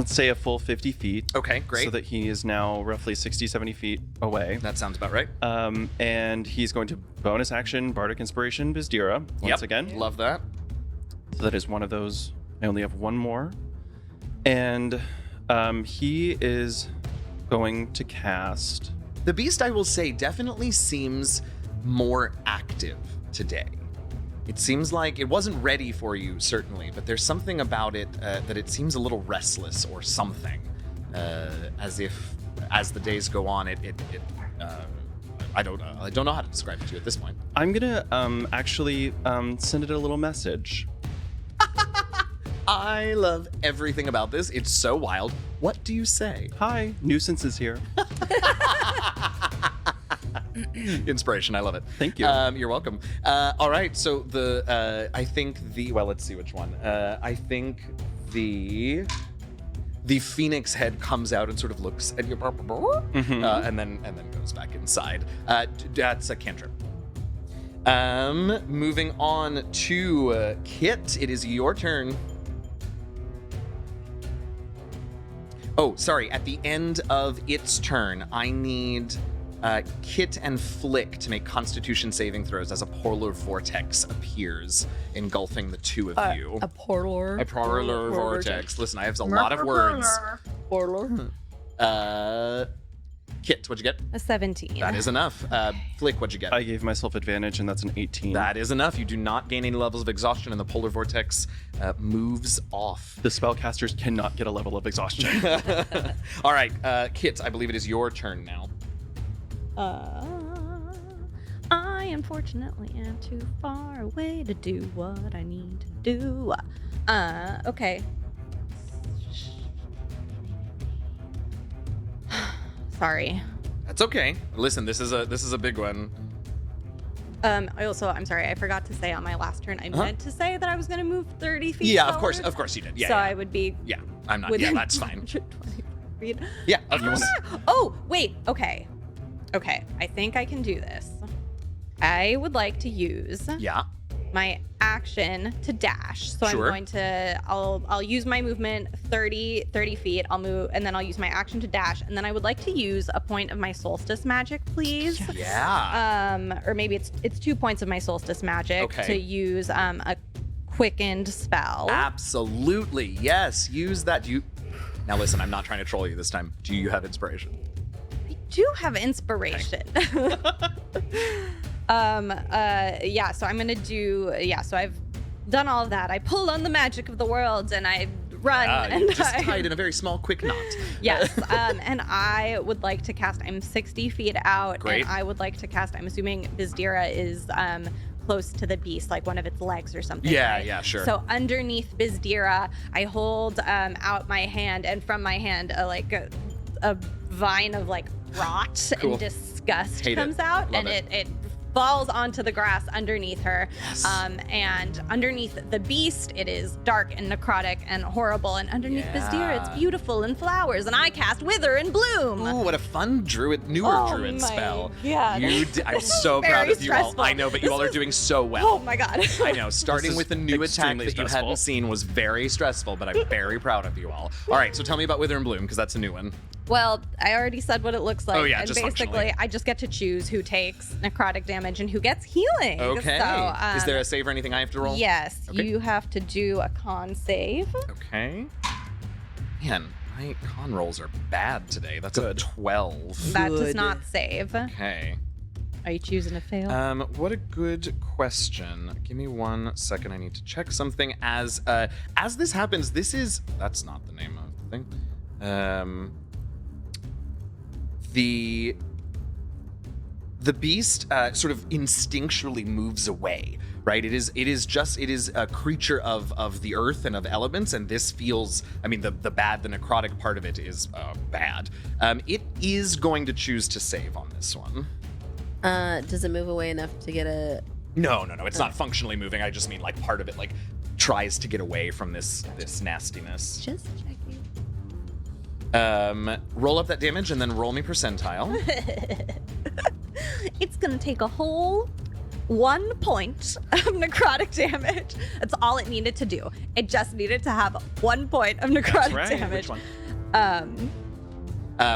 Speaker 5: say a full 50 feet.
Speaker 1: Okay, great.
Speaker 5: So that he is now roughly 60, 70 feet away.
Speaker 1: That sounds about right.
Speaker 5: And he's going to bonus action Bardic Inspiration Byzdera once again.
Speaker 1: Love that.
Speaker 5: So that is one of those. I only have one more. And he is going to cast...
Speaker 1: The beast, I will say, definitely seems more active today. It seems like it wasn't ready for you, certainly, but there's something about it that it seems a little restless or something. As if, as the days go on, I don't know how to describe it to you at this point.
Speaker 5: I'm going to actually send it a little message.
Speaker 1: I love everything about this. It's so wild. What do you say?
Speaker 5: Hi, nuisance is here.
Speaker 1: Inspiration. I love it.
Speaker 5: Thank you.
Speaker 1: You're welcome. All right. So I think well, let's see which one. I think the phoenix head comes out and sort of looks at you, and then goes back inside. That's a cantrip. Moving on to Kit. It is your turn. Oh, sorry. At the end of its turn, I need Kit and Flik to make Constitution saving throws as a polar vortex appears, engulfing the two of you.
Speaker 2: A polar.
Speaker 1: A polar vortex. Listen, I have a lot of words.
Speaker 2: Polar.
Speaker 1: Kit, what'd you get?
Speaker 6: A 17.
Speaker 1: That is enough. Flik, what'd you get?
Speaker 5: I gave myself advantage, and that's an 18.
Speaker 1: That is enough. You do not gain any levels of exhaustion, and the polar vortex moves off.
Speaker 5: The spellcasters cannot get a level of exhaustion.
Speaker 1: All right, Kit, I believe it is your turn now.
Speaker 6: I unfortunately am too far away to do what I need to do. Okay. Sorry.
Speaker 1: That's okay. Listen, this is a big one.
Speaker 6: I'm sorry, I forgot to say on my last turn, I meant to say that I was going to move 30 feet
Speaker 1: Yeah,
Speaker 6: forward.
Speaker 1: of course you did. Yeah.
Speaker 6: So
Speaker 1: yeah.
Speaker 6: I would be
Speaker 1: Yeah, I'm not.
Speaker 6: within
Speaker 1: Yeah, that's fine.
Speaker 6: 120 feet.
Speaker 1: Yeah, of course.
Speaker 6: Oh, wait. Okay. I think I can do this. I would like to use
Speaker 1: Yeah.
Speaker 6: my action to dash. So
Speaker 1: Sure.
Speaker 6: I'm going to, I'll use my movement 30 feet. I'll move, and then I'll use my action to dash. And then I would like to use a point of my solstice magic, please.
Speaker 1: Yeah.
Speaker 6: Or maybe it's 2 points of my solstice magic
Speaker 1: Okay.
Speaker 6: to use a quickened spell.
Speaker 1: Absolutely. Yes. Use that. Now listen, I'm not trying to troll you this time. Do you have inspiration?
Speaker 6: I do have inspiration. Yeah, so I'm gonna do, so I've done all of that. I pulled on the magic of the world and I run and
Speaker 1: You just tied in a very small, quick knot.
Speaker 6: Yes, and I would like to cast, I'm 60 feet out.
Speaker 1: Great.
Speaker 6: And I would like to cast, I'm assuming Byzdera is close to the beast, like one of its legs or something.
Speaker 1: Yeah,
Speaker 6: right?
Speaker 1: yeah, sure.
Speaker 6: So underneath Byzdera, I hold out my hand, and from my hand, a vine of like rot
Speaker 1: Cool.
Speaker 6: and disgust
Speaker 1: Hate it.
Speaker 6: comes out,
Speaker 1: Love
Speaker 6: and
Speaker 1: it.
Speaker 6: it falls onto the grass underneath her.
Speaker 1: Yes.
Speaker 6: And underneath the beast, it is dark and necrotic and horrible. And underneath
Speaker 1: Yeah.
Speaker 6: Byzdera, it's beautiful and flowers. And I cast Wither and Bloom.
Speaker 1: Ooh, what a fun newer
Speaker 6: Oh
Speaker 1: druid
Speaker 6: my
Speaker 1: spell.
Speaker 6: God.
Speaker 1: I'm so
Speaker 6: Very
Speaker 1: proud of you all.
Speaker 6: stressful.
Speaker 1: I know, but you
Speaker 6: This
Speaker 1: all are
Speaker 6: was-
Speaker 1: doing so
Speaker 6: Oh
Speaker 1: well.
Speaker 6: my god.
Speaker 1: I know, starting
Speaker 5: This is
Speaker 1: with a new attack
Speaker 5: extremely
Speaker 1: that you
Speaker 5: stressful.
Speaker 1: hadn't seen was very stressful, but I'm very proud of you all. All right, so tell me about Wither and Bloom, because that's a new one.
Speaker 6: Well, I already said what it looks like.
Speaker 1: Oh, yeah,
Speaker 6: and
Speaker 1: just
Speaker 6: basically,
Speaker 1: functionally.
Speaker 6: I just get to choose who takes necrotic damage and who gets healing.
Speaker 1: Okay.
Speaker 6: So,
Speaker 1: Is there a save or anything I have to roll?
Speaker 6: Yes.
Speaker 1: Okay.
Speaker 6: You have to do a con save.
Speaker 1: Okay. Man, my con rolls are bad today. That's
Speaker 5: Good.
Speaker 1: a 12.
Speaker 6: That does
Speaker 2: Good.
Speaker 6: not save.
Speaker 1: Okay.
Speaker 6: Are you choosing to fail?
Speaker 1: What a good question. Give me 1 second. I need to check something. As this happens, that's not the name of the thing. The beast sort of instinctually moves away, right? It is a creature of the earth and of elements, and this feels, I mean, the necrotic part of it is bad. It is going to choose to save on this one.
Speaker 2: Does it move away enough to get a?
Speaker 1: No, it's not functionally moving. I just mean like part of it like tries to get away from this nastiness.
Speaker 2: Just checking.
Speaker 1: Roll up that damage and then roll me percentile.
Speaker 6: It's gonna take a whole 1 point of necrotic damage. That's all it needed to do. It just needed to have 1 point of necrotic
Speaker 5: right.
Speaker 6: damage.
Speaker 5: Which one?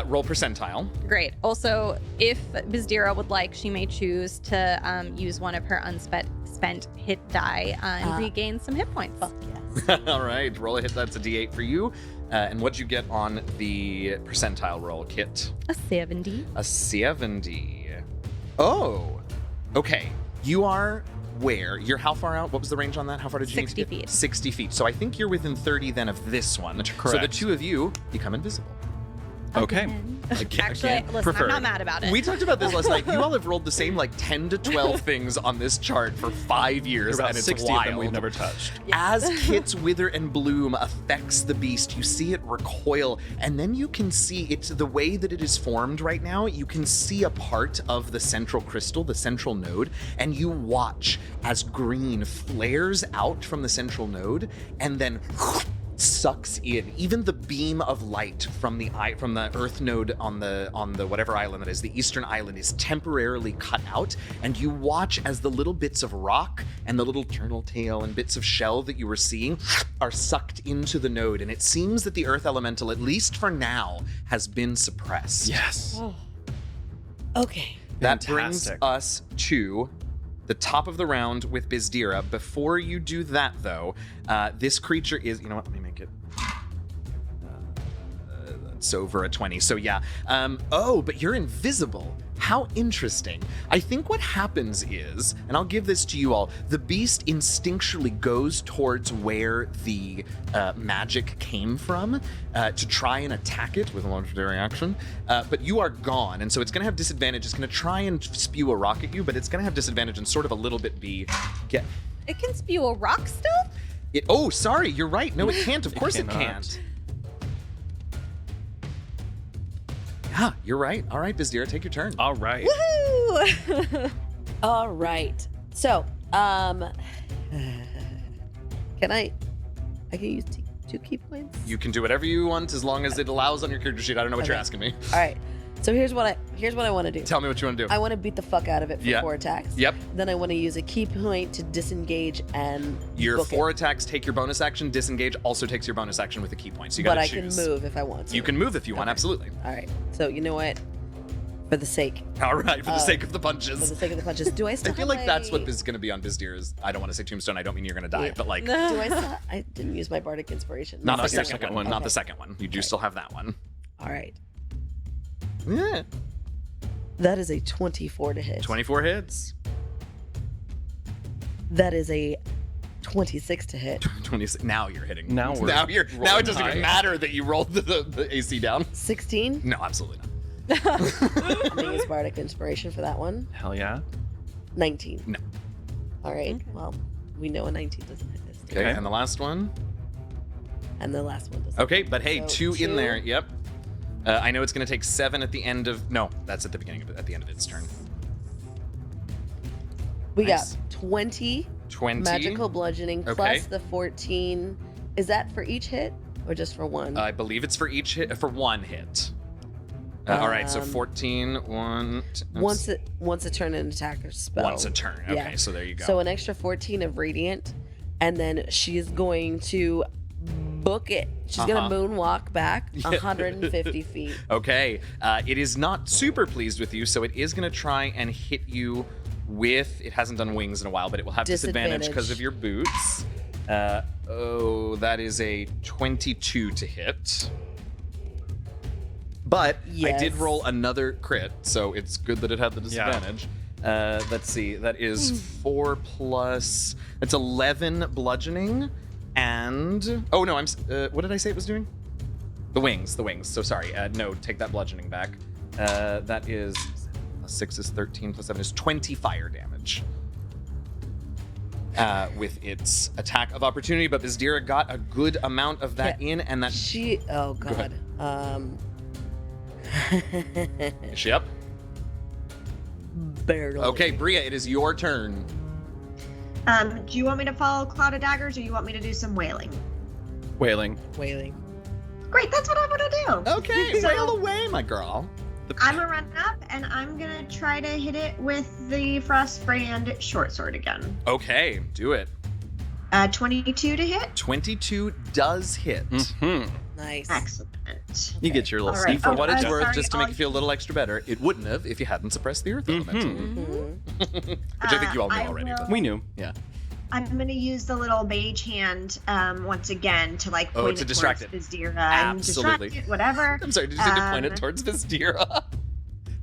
Speaker 1: Roll percentile.
Speaker 6: Great. Also, if Byzdera would like, she may choose to use one of her unspent hit die and regain some hit points.
Speaker 2: Fuck yes.
Speaker 1: All right, roll a hit. That's a D8 for you. And what'd you get on the percentile roll, Kit?
Speaker 6: A 70.
Speaker 1: A 70. Oh, okay. You are where? You're how far out? What was the range on that? How far did you need to
Speaker 6: 60
Speaker 1: get?
Speaker 6: feet.
Speaker 1: 60 feet. So I think you're within 30 then of this one. So the
Speaker 5: Correct.
Speaker 1: two of you become invisible.
Speaker 5: Okay.
Speaker 6: Again.
Speaker 1: Again,
Speaker 6: Actually, listen,
Speaker 1: prefer.
Speaker 6: I'm not mad about it.
Speaker 1: We talked about this last night. You all have rolled the same like 10 to 12 things on this chart for 5 years,
Speaker 5: About
Speaker 1: and it's
Speaker 5: 60
Speaker 1: wild.
Speaker 5: of them we've never touched.
Speaker 1: As Kit's Wither and Bloom affects the beast, you see it recoil, and then you can see it's the way that it is formed right now. You can see a part of the central crystal, the central node, and you watch as green flares out from the central node and then sucks in. Even the beam of light from the earth node on the whatever island that is, the eastern island, is temporarily cut out, and you watch as the little bits of rock and the little turtle tail and bits of shell that you were seeing are sucked into the node, and it seems that the earth elemental, at least for now, has been suppressed.
Speaker 5: Yes.
Speaker 2: Okay.
Speaker 1: That brings
Speaker 5: Fantastic.
Speaker 1: us to the top of the round with Byzdera. Before you do that, though, this creature is... You know what? Let me make it... gets over a 20. So yeah. But you're invisible. How interesting. I think what happens is, and I'll give this to you all, the beast instinctually goes towards where the magic came from to try and attack it with a legendary action. But you are gone, and so it's going to have disadvantage. It's going to try and spew a rock at you, but it's going to have disadvantage and sort of a little bit
Speaker 6: It can spew a rock still?
Speaker 1: Sorry, you're right. No, it can't. Of course it
Speaker 5: cannot.
Speaker 1: can't. Yeah, you're right. All right, Byzdera, take your turn.
Speaker 5: All right.
Speaker 6: Woohoo!
Speaker 2: All right. So, can I can use 2 key points?
Speaker 1: You can do whatever you want as long as it allows on your character sheet. I don't know what you're
Speaker 2: Okay.
Speaker 1: asking me.
Speaker 2: All right. So here's what I want to do.
Speaker 1: Tell me what you want to do.
Speaker 2: I want to beat the fuck out of it for
Speaker 1: Yeah.
Speaker 2: 4 attacks.
Speaker 1: Yep.
Speaker 2: Then I want to use a key point to disengage and
Speaker 1: Your
Speaker 2: book
Speaker 1: 4
Speaker 2: it.
Speaker 1: attacks take your bonus action. Disengage also takes your bonus action with a key point. So you got
Speaker 2: But
Speaker 1: to
Speaker 2: I
Speaker 1: choose.
Speaker 2: can move if I want to.
Speaker 1: You can move if you want.
Speaker 2: Okay.
Speaker 1: Absolutely.
Speaker 2: All right. So you know what? For the sake
Speaker 1: All right, for the sake of the punches.
Speaker 2: of the punches, do I
Speaker 1: I
Speaker 2: still?
Speaker 1: feel
Speaker 2: have
Speaker 1: like that's what
Speaker 2: my-
Speaker 1: is going to be on Byzdera's. I don't want to say tombstone. I don't mean you're going to die,
Speaker 2: Yeah.
Speaker 1: but like
Speaker 2: Do I still? I didn't use my bardic inspiration.
Speaker 1: not the
Speaker 5: Not your
Speaker 1: second,
Speaker 5: second
Speaker 1: one.
Speaker 5: one.
Speaker 1: Not
Speaker 2: Okay.
Speaker 1: the second one. You do still have that one.
Speaker 2: All right.
Speaker 1: Yeah.
Speaker 2: That is a 24 to hit.
Speaker 1: 24 hits.
Speaker 2: That is a 26 to hit.
Speaker 1: 26. Now you're hitting.
Speaker 5: Now we're
Speaker 1: now it
Speaker 5: rolling
Speaker 1: doesn't
Speaker 5: high.
Speaker 1: even matter that you rolled the AC down.
Speaker 2: 16.
Speaker 1: No, absolutely not.
Speaker 2: I'm gonna use bardic inspiration for that one.
Speaker 5: Hell yeah.
Speaker 2: 19.
Speaker 1: No.
Speaker 2: All right. Well, we know a 19 doesn't hit this.
Speaker 1: Okay, and the last one.
Speaker 2: And the last one doesn't.
Speaker 1: Okay, but hey,
Speaker 2: So
Speaker 1: 2 in
Speaker 2: 2.
Speaker 1: there. Yep. I know it's going to take 7 at the end of. No, that's at the beginning of it. At the end of its turn.
Speaker 2: We
Speaker 1: Nice.
Speaker 2: got 20
Speaker 1: 20.
Speaker 2: magical bludgeoning
Speaker 1: Okay.
Speaker 2: plus the 14. Is that for each hit or just for one?
Speaker 1: I believe it's for each hit, for 1 hit. All right, so 14, 1.
Speaker 2: once a turn an attack or spell.
Speaker 1: Once a turn. Okay,
Speaker 2: Yeah.
Speaker 1: so there you go.
Speaker 2: So an extra 14 of radiant, and then she is going to book it. She's
Speaker 1: Uh-huh.
Speaker 2: gonna moonwalk back 150 feet.
Speaker 1: Okay, it is not super pleased with you, so it is going to try and hit you with. It hasn't done wings in a while, but it will have disadvantage because of your boots. That is a 22 to hit. But I did
Speaker 2: Yes.
Speaker 1: roll another crit, so it's good that it had the disadvantage. Let's see, that is 4 plus. It's 11 bludgeoning, and what did I say it was doing? The wings. So sorry. No, take that bludgeoning back. That is 6 is 13 plus 7 is 20 fire damage. With its attack of opportunity, but Byzdera got a good amount of that in, and that.
Speaker 2: She. Oh
Speaker 1: ahead.
Speaker 2: God.
Speaker 1: Is she up?
Speaker 2: Barely.
Speaker 1: Okay, Bria, it is your turn.
Speaker 3: Do you want me to follow Cloud of Daggers, or you want me to do some wailing?
Speaker 5: Wailing.
Speaker 2: Wailing.
Speaker 3: Great, that's what I'm gonna do.
Speaker 1: Okay,
Speaker 3: So-
Speaker 1: wail away, my girl.
Speaker 3: I'm gonna run up, and I'm gonna try to hit it with the Frostbrand short sword again.
Speaker 1: Okay, do it.
Speaker 3: 22 to hit.
Speaker 1: 22 does hit.
Speaker 5: Mm-hmm.
Speaker 2: Nice.
Speaker 3: Excellent.
Speaker 5: You get your little
Speaker 3: All right.
Speaker 1: And for what it's
Speaker 3: Oh,
Speaker 1: worth,
Speaker 3: sorry,
Speaker 1: just to make
Speaker 3: I'll-
Speaker 1: you feel a little extra better, it wouldn't have if you hadn't suppressed the earth element.
Speaker 2: Mhm.
Speaker 1: Which I think you all knew
Speaker 3: I
Speaker 1: already.
Speaker 3: will-
Speaker 1: But
Speaker 5: We knew.
Speaker 3: I'm gonna use the little mage hand once again to like
Speaker 1: Oh,
Speaker 3: point
Speaker 1: to
Speaker 3: it
Speaker 1: distract
Speaker 3: towards
Speaker 1: it.
Speaker 3: Byzdera and
Speaker 1: Absolutely.
Speaker 3: distract it, whatever.
Speaker 1: I'm sorry, did you say to point it towards Byzdera?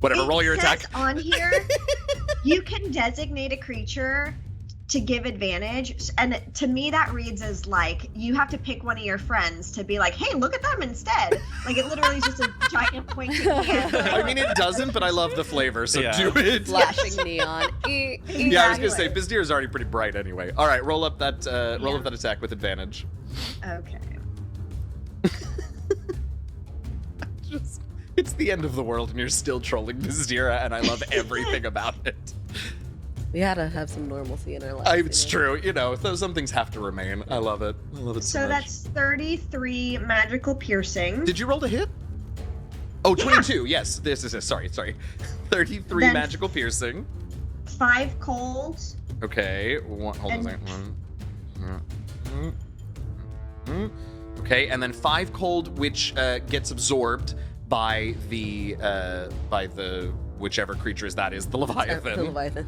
Speaker 1: Whatever, roll your
Speaker 3: It
Speaker 1: attack.
Speaker 3: says on here, you can designate a creature to give advantage, and to me that reads as like you have to pick one of your friends to be like, hey, look at them instead. Like it literally is just a giant pointing hand.
Speaker 1: I mean, it doesn't, but I love the flavor, so
Speaker 5: Yeah.
Speaker 1: do it.
Speaker 2: Flashing neon.
Speaker 1: Yeah, I was gonna say Byzdera's already pretty bright anyway. All right, roll up that attack with advantage.
Speaker 3: Okay.
Speaker 1: It's the end of the world, and you're still trolling Byzdera, and I love everything about it.
Speaker 2: We gotta have some normalcy in our lives.
Speaker 1: It's true, though some things have to remain. I love it. I love it so
Speaker 3: So
Speaker 1: much.
Speaker 3: that's 33 magical piercing.
Speaker 1: Did you roll to hit? Oh, 22. Yes, this is it. Sorry. 33
Speaker 3: Then-
Speaker 1: magical piercing.
Speaker 3: 5 cold.
Speaker 1: Okay, hold on a
Speaker 3: And-
Speaker 1: second. Okay, and then 5 cold, which gets absorbed by the whichever creature that is, the Leviathan.
Speaker 2: The Leviathan.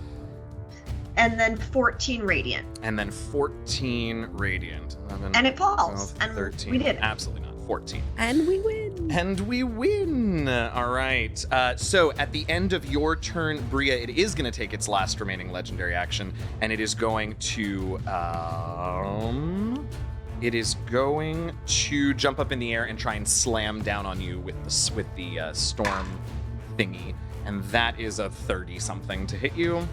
Speaker 3: And then 14 radiant.
Speaker 1: And then 14 radiant. 11,
Speaker 3: And it falls.
Speaker 1: 12,
Speaker 3: And
Speaker 1: 13.
Speaker 3: we did it.
Speaker 1: Absolutely not. 14.
Speaker 2: And we win.
Speaker 1: And we win. All right. So at the end of your turn, Bria, it is going to take its last remaining legendary action, and it is going to jump up in the air and try and slam down on you with the storm thingy, and that is a 30 something to hit you.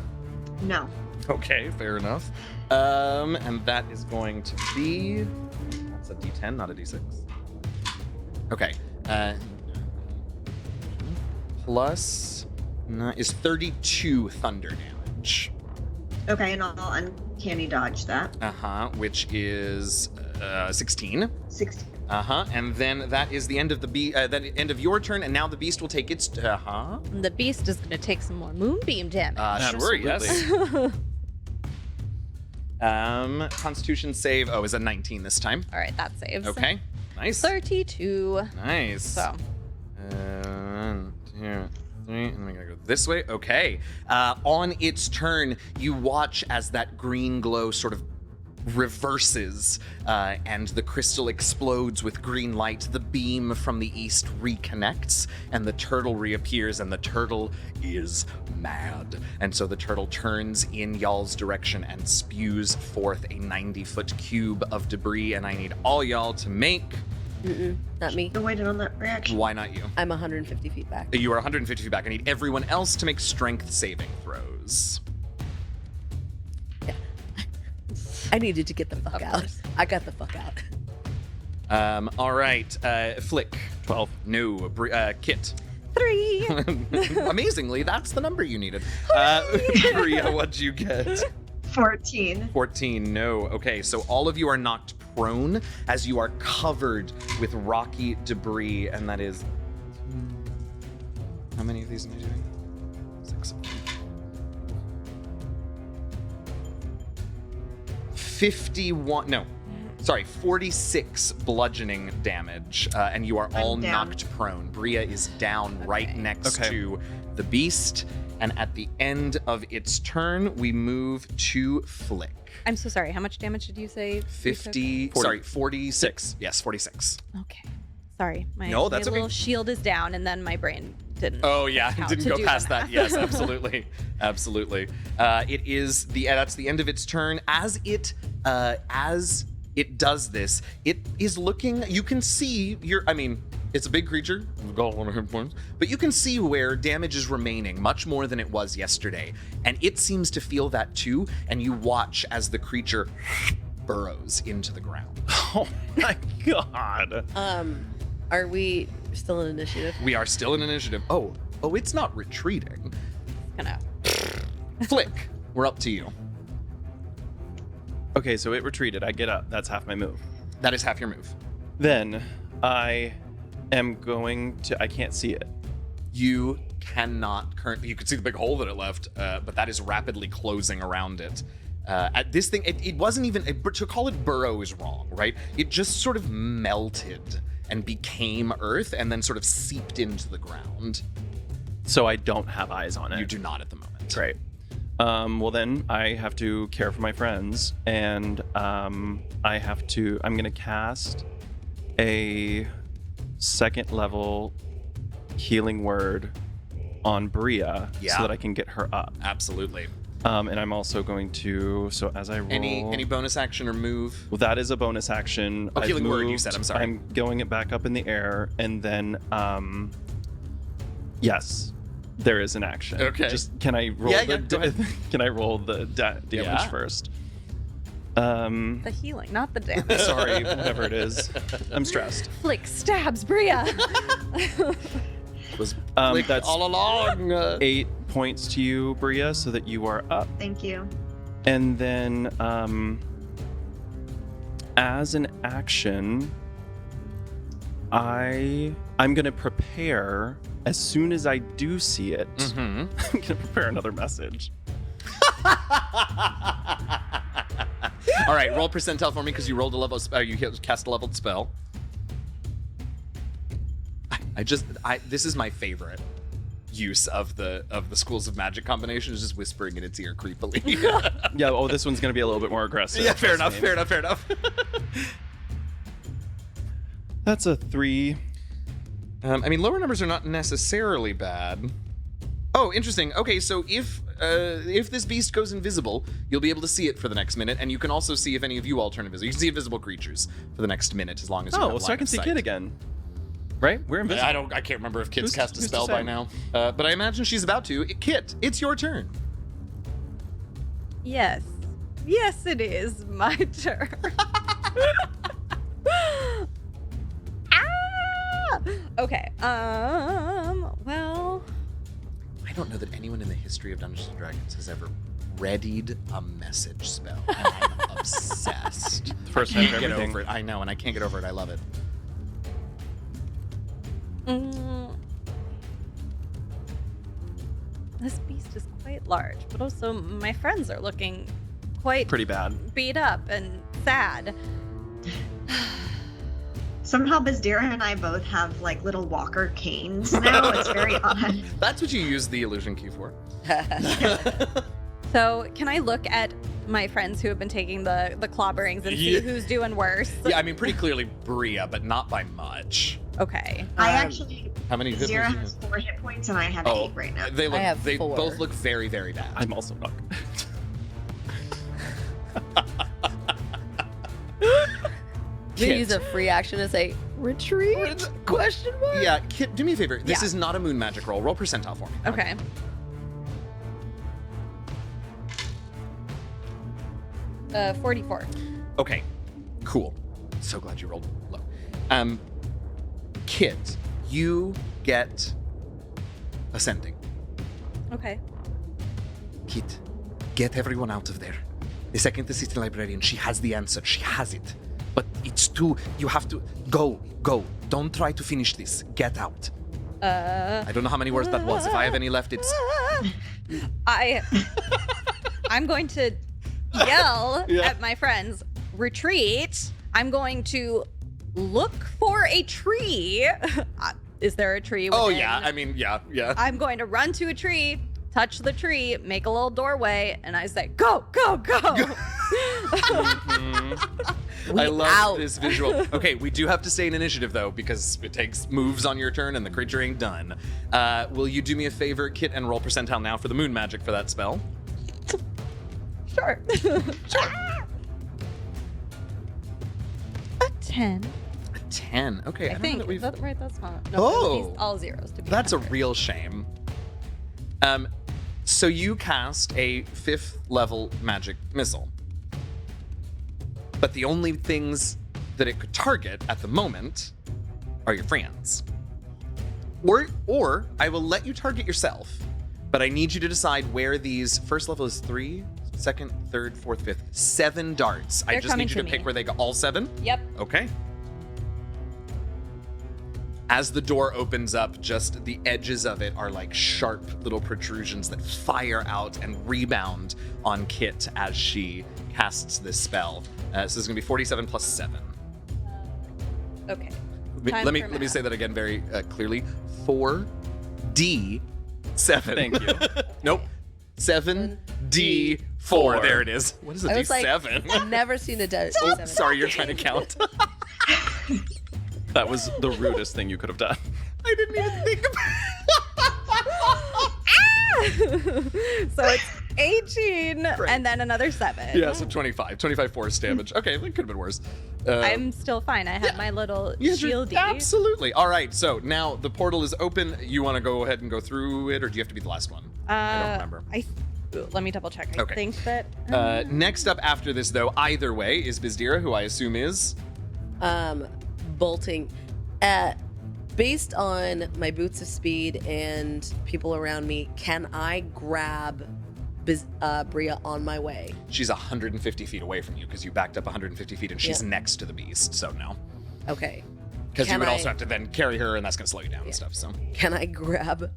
Speaker 3: No.
Speaker 1: Okay, fair enough. And that is going to be, that's a D10, not a D6. Okay. Plus is 32 thunder damage.
Speaker 3: Okay, and I'll uncanny dodge that.
Speaker 1: Which is 16.
Speaker 3: 16.
Speaker 1: And then that is the end of the end of your turn, and now the beast will take its.
Speaker 6: The beast is going to take some more moonbeam damage.
Speaker 1: Sure, yes. Constitution save. Oh, is a 19 this time?
Speaker 6: All right, that saves.
Speaker 1: Okay, nice.
Speaker 6: 32.
Speaker 1: Nice.
Speaker 6: So.
Speaker 1: 1, 2, 3, and we're gonna go this way. Okay. On its turn, you watch as that green glow sort of reverses, and the crystal explodes with green light. The beam from the east reconnects, and the turtle reappears, and the turtle is mad. And so the turtle turns in y'all's direction and spews forth a 90-foot cube of debris, and I need all y'all to make...
Speaker 2: Not me.
Speaker 3: I waited on that reaction.
Speaker 1: Why not you?
Speaker 2: I'm 150 feet back.
Speaker 1: You are 150 feet back. I need everyone else to make strength saving throws.
Speaker 2: I needed to get the fuck
Speaker 6: Of
Speaker 2: out.
Speaker 6: course.
Speaker 2: I got the fuck out.
Speaker 1: All right. Flik.
Speaker 5: 12.
Speaker 1: No. Kit.
Speaker 6: 3.
Speaker 1: Amazingly, that's the number you needed. Bria, what'd you get?
Speaker 3: 14.
Speaker 1: 14. No. Okay, so all of you are knocked prone as you are covered with rocky debris, and that is... How many of these am I doing? 6. 51. No. Sorry, 46 bludgeoning damage, and you are all
Speaker 3: down.
Speaker 1: knocked prone. Bria is down right next
Speaker 5: Okay.
Speaker 1: to the beast, and at the end of its turn, we move to Flik.
Speaker 6: I'm so sorry. How much damage did you say?
Speaker 1: 50.
Speaker 5: 40.
Speaker 1: Sorry, 46. Yes, 46.
Speaker 6: Okay. Sorry. My,
Speaker 1: No, that's
Speaker 6: my
Speaker 1: okay.
Speaker 6: little shield is down, and then my brain didn't.
Speaker 1: Oh yeah,
Speaker 6: count
Speaker 1: didn't
Speaker 6: to
Speaker 1: go
Speaker 6: do
Speaker 1: past
Speaker 6: the
Speaker 1: that.
Speaker 6: math.
Speaker 1: Yes, absolutely, absolutely. It is that's the end of its turn. As it does this, it is looking. You can see it's a big creature. It's got a lot of hit points, but you can see where damage is remaining, much more than it was yesterday, and it seems to feel that too. And you watch as the creature burrows into the ground.
Speaker 5: Oh my god.
Speaker 2: Are we still in initiative?
Speaker 1: We are still in initiative. Oh, it's not retreating.
Speaker 6: Gonna.
Speaker 1: Flik, we're up to you.
Speaker 5: Okay, so it retreated. I get up. That's half my move.
Speaker 1: That is half your move.
Speaker 5: Then I am going to... I can't see it.
Speaker 1: You cannot currently. You can see the big hole that it left, but that is rapidly closing around it. At this thing, it wasn't even to call it burrow is wrong, right? It just sort of melted and became earth, and then sort of seeped into the ground.
Speaker 5: So I don't have eyes on it.
Speaker 1: You do not at the moment.
Speaker 5: Great. Well, then I have to care for my friends, and I'm going to cast a 2nd level healing word on Bria
Speaker 1: Yeah.
Speaker 5: so that I can get her up.
Speaker 1: Absolutely.
Speaker 5: And I'm also going to, so as I roll...
Speaker 1: Any bonus action or move?
Speaker 5: Well, that is a bonus action.
Speaker 1: Oh,
Speaker 5: I've
Speaker 1: healing word, you
Speaker 5: moved,
Speaker 1: said. I'm sorry.
Speaker 5: I'm going it back up in the air, and then, yes, there is an action.
Speaker 1: Okay.
Speaker 5: Just, can I roll
Speaker 1: Yeah, go ahead.
Speaker 5: can I roll the damage
Speaker 1: Yeah.
Speaker 5: first?
Speaker 6: The healing, not the damage.
Speaker 5: Sorry, whatever it is. I'm stressed.
Speaker 6: Flik stabs Bria.
Speaker 1: Was
Speaker 5: That's
Speaker 1: all along.
Speaker 5: 8 points to you, Bria, so that you are up.
Speaker 3: Thank you.
Speaker 5: And then, as an action, I'm gonna prepare as soon as I do see it.
Speaker 1: Mhm.
Speaker 5: I'm gonna prepare another message.
Speaker 1: All right, roll percentile for me because you rolled a level. You cast a leveled spell. This is my favorite use of the schools of magic combination, is just whispering in its ear creepily.
Speaker 5: Yeah. Oh, this one's gonna be a little bit more aggressive.
Speaker 1: Yeah, fair enough.
Speaker 5: Trust me.
Speaker 1: Fair enough.
Speaker 5: That's a 3.
Speaker 1: I mean, lower numbers are not necessarily bad. Oh, interesting. Okay, so if this beast goes invisible, you'll be able to see it for the next minute, and you can also see if any of you all turn invisible. You can see invisible creatures for the next minute as long as you have
Speaker 5: Oh, so
Speaker 1: line
Speaker 5: I can
Speaker 1: of
Speaker 5: see
Speaker 1: sight.
Speaker 5: Kit again. Right? We're invisible.
Speaker 1: I can't remember if Kit's
Speaker 5: Who's-
Speaker 1: cast a
Speaker 5: who's
Speaker 1: spell by
Speaker 5: deciding?
Speaker 1: now, but I imagine she's about to. Kit, it's your turn.
Speaker 6: Yes. Yes, it is my turn. Ah! Okay. Well,
Speaker 1: I don't know that anyone in the history of Dungeons and Dragons has ever readied a message spell, and I'm obsessed.
Speaker 5: First
Speaker 1: I
Speaker 5: time
Speaker 1: can't
Speaker 5: for
Speaker 1: get
Speaker 5: everything.
Speaker 1: over it. I know, and I can't get over it. I love it.
Speaker 6: this beast is quite large, but also my friends are looking quite
Speaker 5: Pretty bad.
Speaker 6: beat up and sad.
Speaker 3: Somehow Byzdera and I both have like little walker canes now. It's very odd.
Speaker 1: That's what you use the illusion key for.
Speaker 6: So, can I look at my friends who have been taking the clobberings and see
Speaker 1: Yeah.
Speaker 6: who's doing worse?
Speaker 1: Yeah, I mean, pretty clearly Bria, but not by much.
Speaker 6: Okay.
Speaker 3: I
Speaker 2: Um,
Speaker 3: actually,
Speaker 1: How many hit
Speaker 3: Byzdera
Speaker 1: points
Speaker 3: has
Speaker 1: do you
Speaker 3: 4 hit points and I have
Speaker 1: have?
Speaker 3: 8 right now.
Speaker 1: They look.
Speaker 2: I have
Speaker 1: they
Speaker 2: 4.
Speaker 1: both look very, very bad.
Speaker 5: I'm also not.
Speaker 2: We
Speaker 1: Kit.
Speaker 2: use a free action to say retreat? Question mark?
Speaker 1: Yeah, Kit, do me a favor. This
Speaker 6: Yeah.
Speaker 1: is not a moon magic roll. Roll percentile for me.
Speaker 6: Okay. Uh, 44.
Speaker 1: Okay, cool. So glad you rolled low. Kit, you get ascending.
Speaker 6: Okay.
Speaker 1: Kit, get everyone out of there. The second assistant librarian, she has the answer. She has it. But it's too. You have to go. Don't try to finish this. Get out. I don't know how many words that was. If I have any left, it's.
Speaker 6: I'm going to yell
Speaker 1: Yeah.
Speaker 6: at my friends, retreat. I'm going to look for a tree. Is there a tree within?
Speaker 1: Oh yeah. I mean, yeah.
Speaker 6: I'm going to run to a tree, touch the tree, make a little doorway, and I say, go, go, go.
Speaker 1: I love
Speaker 2: out.
Speaker 1: this visual. Okay, we do have to stay in initiative though, because it takes moves on your turn and the creature ain't done. Will you do me a favor, Kit, and roll percentile now for the moon magic for that spell?
Speaker 6: Sure. A 10.
Speaker 1: A 10. Okay,
Speaker 6: I
Speaker 1: don't know
Speaker 6: think.
Speaker 1: that we've-
Speaker 6: Right, that's not.
Speaker 1: Oh.
Speaker 6: These all zeros to be
Speaker 1: That's a
Speaker 6: accurate.
Speaker 1: real shame. So you cast a 5th level magic missile. But the only things that it could target at the moment are your friends. Or I will let you target yourself, but I need you to decide where these first level is 3, second, third, fourth, fifth, 7 darts. I
Speaker 6: They're
Speaker 1: just
Speaker 6: coming
Speaker 1: need you to
Speaker 6: to
Speaker 1: pick
Speaker 6: me.
Speaker 1: where they go. All 7?
Speaker 6: Yep.
Speaker 1: Okay. As the door opens up, just the edges of it are like sharp little protrusions that fire out and rebound on Kit as she casts this spell. So this is going to be 47 plus 7.
Speaker 6: Okay.
Speaker 1: Let
Speaker 6: Time
Speaker 1: me
Speaker 6: for
Speaker 1: let me
Speaker 6: math.
Speaker 1: say that again very clearly. 4D7.
Speaker 5: Thank you.
Speaker 1: Nope. 7D4.
Speaker 5: 4.
Speaker 1: There it is. What is a
Speaker 2: I was like,
Speaker 1: D7?
Speaker 2: I've never seen a dead.
Speaker 1: Oh, sorry, you're trying to count.
Speaker 5: That was the rudest thing you could have done.
Speaker 1: I didn't even think about
Speaker 6: So it's 18 and then another 7.
Speaker 1: Yeah, so 25. 25 force damage. Okay, that could have been worse.
Speaker 6: I'm still fine. I have my little
Speaker 1: yes, you're-
Speaker 6: shieldy.
Speaker 1: absolutely. All right, so now the portal is open. You want to go ahead and go through it, or do you have to be the last one? I don't remember.
Speaker 6: Let me double check. I
Speaker 1: Okay.
Speaker 6: think that.
Speaker 1: Next up after this, though, either way, is Byzdera, who I assume is...
Speaker 2: Bolting. Based on my boots of speed and people around me, can I grab Bria on my way?
Speaker 1: She's 150 feet away from you, because you backed up 150 feet, and she's
Speaker 2: Yeah.
Speaker 1: next to the beast, so no.
Speaker 2: Okay.
Speaker 1: Because you
Speaker 2: Can
Speaker 1: would
Speaker 2: I-
Speaker 1: also have to then carry her, and that's going to slow you down
Speaker 2: Yeah.
Speaker 1: and stuff, so...
Speaker 2: Can I grab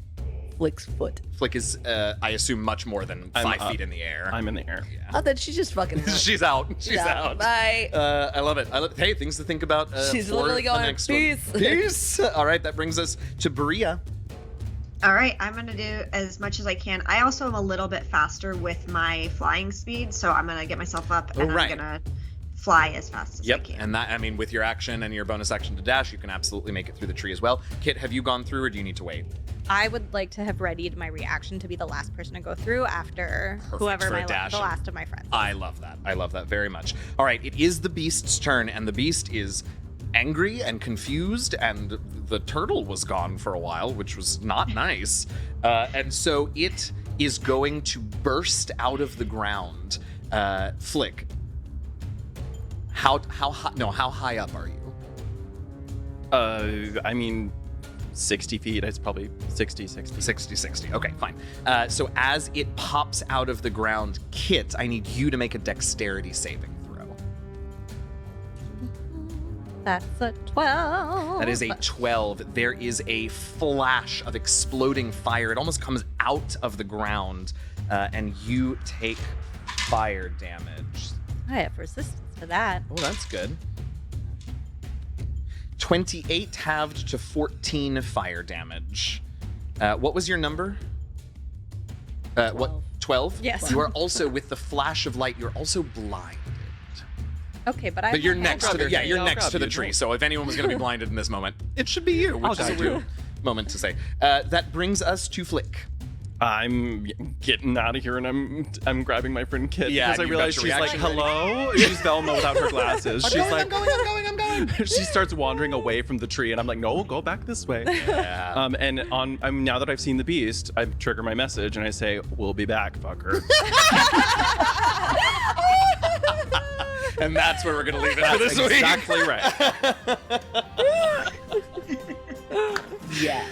Speaker 2: Flick's foot?
Speaker 1: Flik is, I assume, much more than
Speaker 5: I'm
Speaker 1: 5
Speaker 5: up.
Speaker 1: feet in the air.
Speaker 5: I'm in the air.
Speaker 1: Yeah.
Speaker 2: Oh, then she's just fucking out.
Speaker 1: She's out. She's out.
Speaker 2: Bye.
Speaker 1: I love it. Hey, things to think about.
Speaker 2: She's
Speaker 1: for
Speaker 2: literally
Speaker 1: the
Speaker 2: going,
Speaker 1: next
Speaker 2: "Peace."
Speaker 1: One. Peace. All right, that brings us to Bria.
Speaker 3: All right, I'm gonna do as much as I can. I also am a little bit faster with my flying speed, so I'm gonna get myself up and
Speaker 1: right.
Speaker 3: I'm gonna fly as fast as I can.
Speaker 1: And that, I mean, with your action and your bonus action to dash, you can absolutely make it through the tree as well. Kit, have you gone through, or do you need to wait?
Speaker 6: I would like to have readied my reaction to be the last person to go through after
Speaker 1: Perfect
Speaker 6: whoever
Speaker 1: for a
Speaker 6: the
Speaker 1: dash.
Speaker 6: last of my friends.
Speaker 1: I love that. I love that very much. All right, it is the beast's turn, and the beast is angry and confused, and the turtle was gone for a while, which was not nice. And so it is going to burst out of the ground. Flik, how high up are you?
Speaker 5: I mean, 60 feet. It's probably 60.
Speaker 1: 60. Okay, fine. So as it pops out of the ground, Kit, I need you to make a dexterity saving throw.
Speaker 6: That's a 12.
Speaker 1: That is a 12. There is a flash of exploding fire. It almost comes out of the ground, and you take fire damage.
Speaker 6: I have resistance to that.
Speaker 1: Oh, that's good. 28 halved to 14 fire damage. What was your number? 12?
Speaker 6: Yes.
Speaker 1: You are also, with the flash of light, you're also blinded.
Speaker 6: Okay, but I.
Speaker 1: But you're
Speaker 6: have
Speaker 1: next
Speaker 6: my
Speaker 1: to the
Speaker 6: hand
Speaker 1: you're
Speaker 5: I'll
Speaker 1: next
Speaker 5: grab
Speaker 1: to the
Speaker 5: you.
Speaker 1: tree. So if anyone was going to be blinded in this moment, it should be you, which is a
Speaker 5: guide you.
Speaker 1: weird moment to say. That brings us to Flik.
Speaker 5: I'm getting out of here, and I'm grabbing my friend Kit
Speaker 1: Yeah,
Speaker 5: because I
Speaker 1: and you've
Speaker 5: realize
Speaker 1: got
Speaker 5: she's
Speaker 1: your
Speaker 5: like,
Speaker 1: reaction ready.
Speaker 5: "Hello." She's Velma without her glasses. She's like,
Speaker 1: I'm going.
Speaker 5: she starts wandering away from the tree, and I'm like, "No, go back this way."
Speaker 1: Yeah.
Speaker 5: And now that I've seen the beast, I trigger my message and I say, "We'll be back, fucker."
Speaker 1: And that's where we're going to leave it for
Speaker 5: That's
Speaker 1: this week.
Speaker 5: exactly right.
Speaker 2: Yes.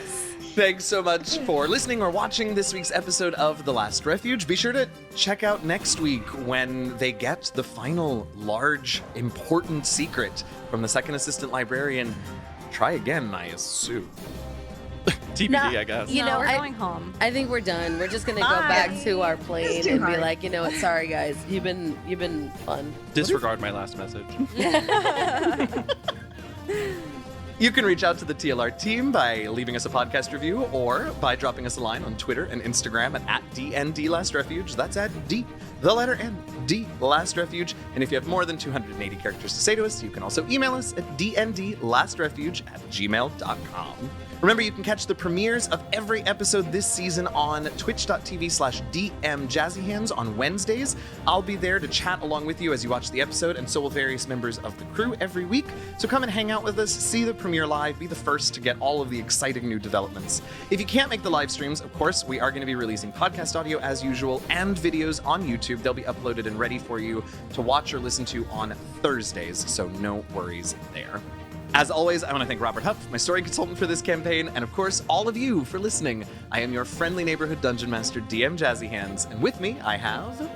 Speaker 1: Thanks so much for listening or watching this week's episode of The Last Refuge. Be sure to check out next week when they get the final large, important secret from the second assistant librarian. Try again, I assume.
Speaker 5: TBD,
Speaker 2: Nah,
Speaker 5: I guess.
Speaker 2: You know,
Speaker 6: we're
Speaker 2: I-
Speaker 6: going home.
Speaker 2: I think we're done. We're just gonna go
Speaker 6: Bye.
Speaker 2: back to our plane
Speaker 3: too
Speaker 2: and be
Speaker 3: hard.
Speaker 2: like, you know what? Sorry guys, you've been fun.
Speaker 5: Disregard my last message.
Speaker 1: You can reach out to the TLR team by leaving us a podcast review or by dropping us a line on Twitter and Instagram at @DND Last Refuge. That's at D, the letter N, D, Last Refuge. And if you have more than 280 characters to say to us, you can also email us at dndlastrefuge@gmail.com. Remember, you can catch the premieres of every episode this season on twitch.tv/DMJazzyHands on Wednesdays. I'll be there to chat along with you as you watch the episode, and so will various members of the crew every week. So come and hang out with us, see the premiere live, be the first to get all of the exciting new developments. If you can't make the live streams, of course, we are going to be releasing podcast audio as usual and videos on YouTube. They'll be uploaded and ready for you to watch or listen to on Thursdays, so no worries there. As always, I want to thank Robert Huff, my story consultant for this campaign, and of course, all of you for listening. I am your friendly neighborhood dungeon master, DM Jazzy Hands, and with me, I have...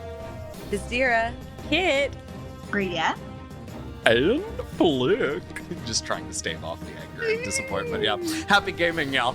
Speaker 2: Byzdera.
Speaker 6: Kit.
Speaker 3: Bria.
Speaker 5: And Flik.
Speaker 1: Just trying to stave off the anger and disappointment, yeah. Happy gaming, y'all.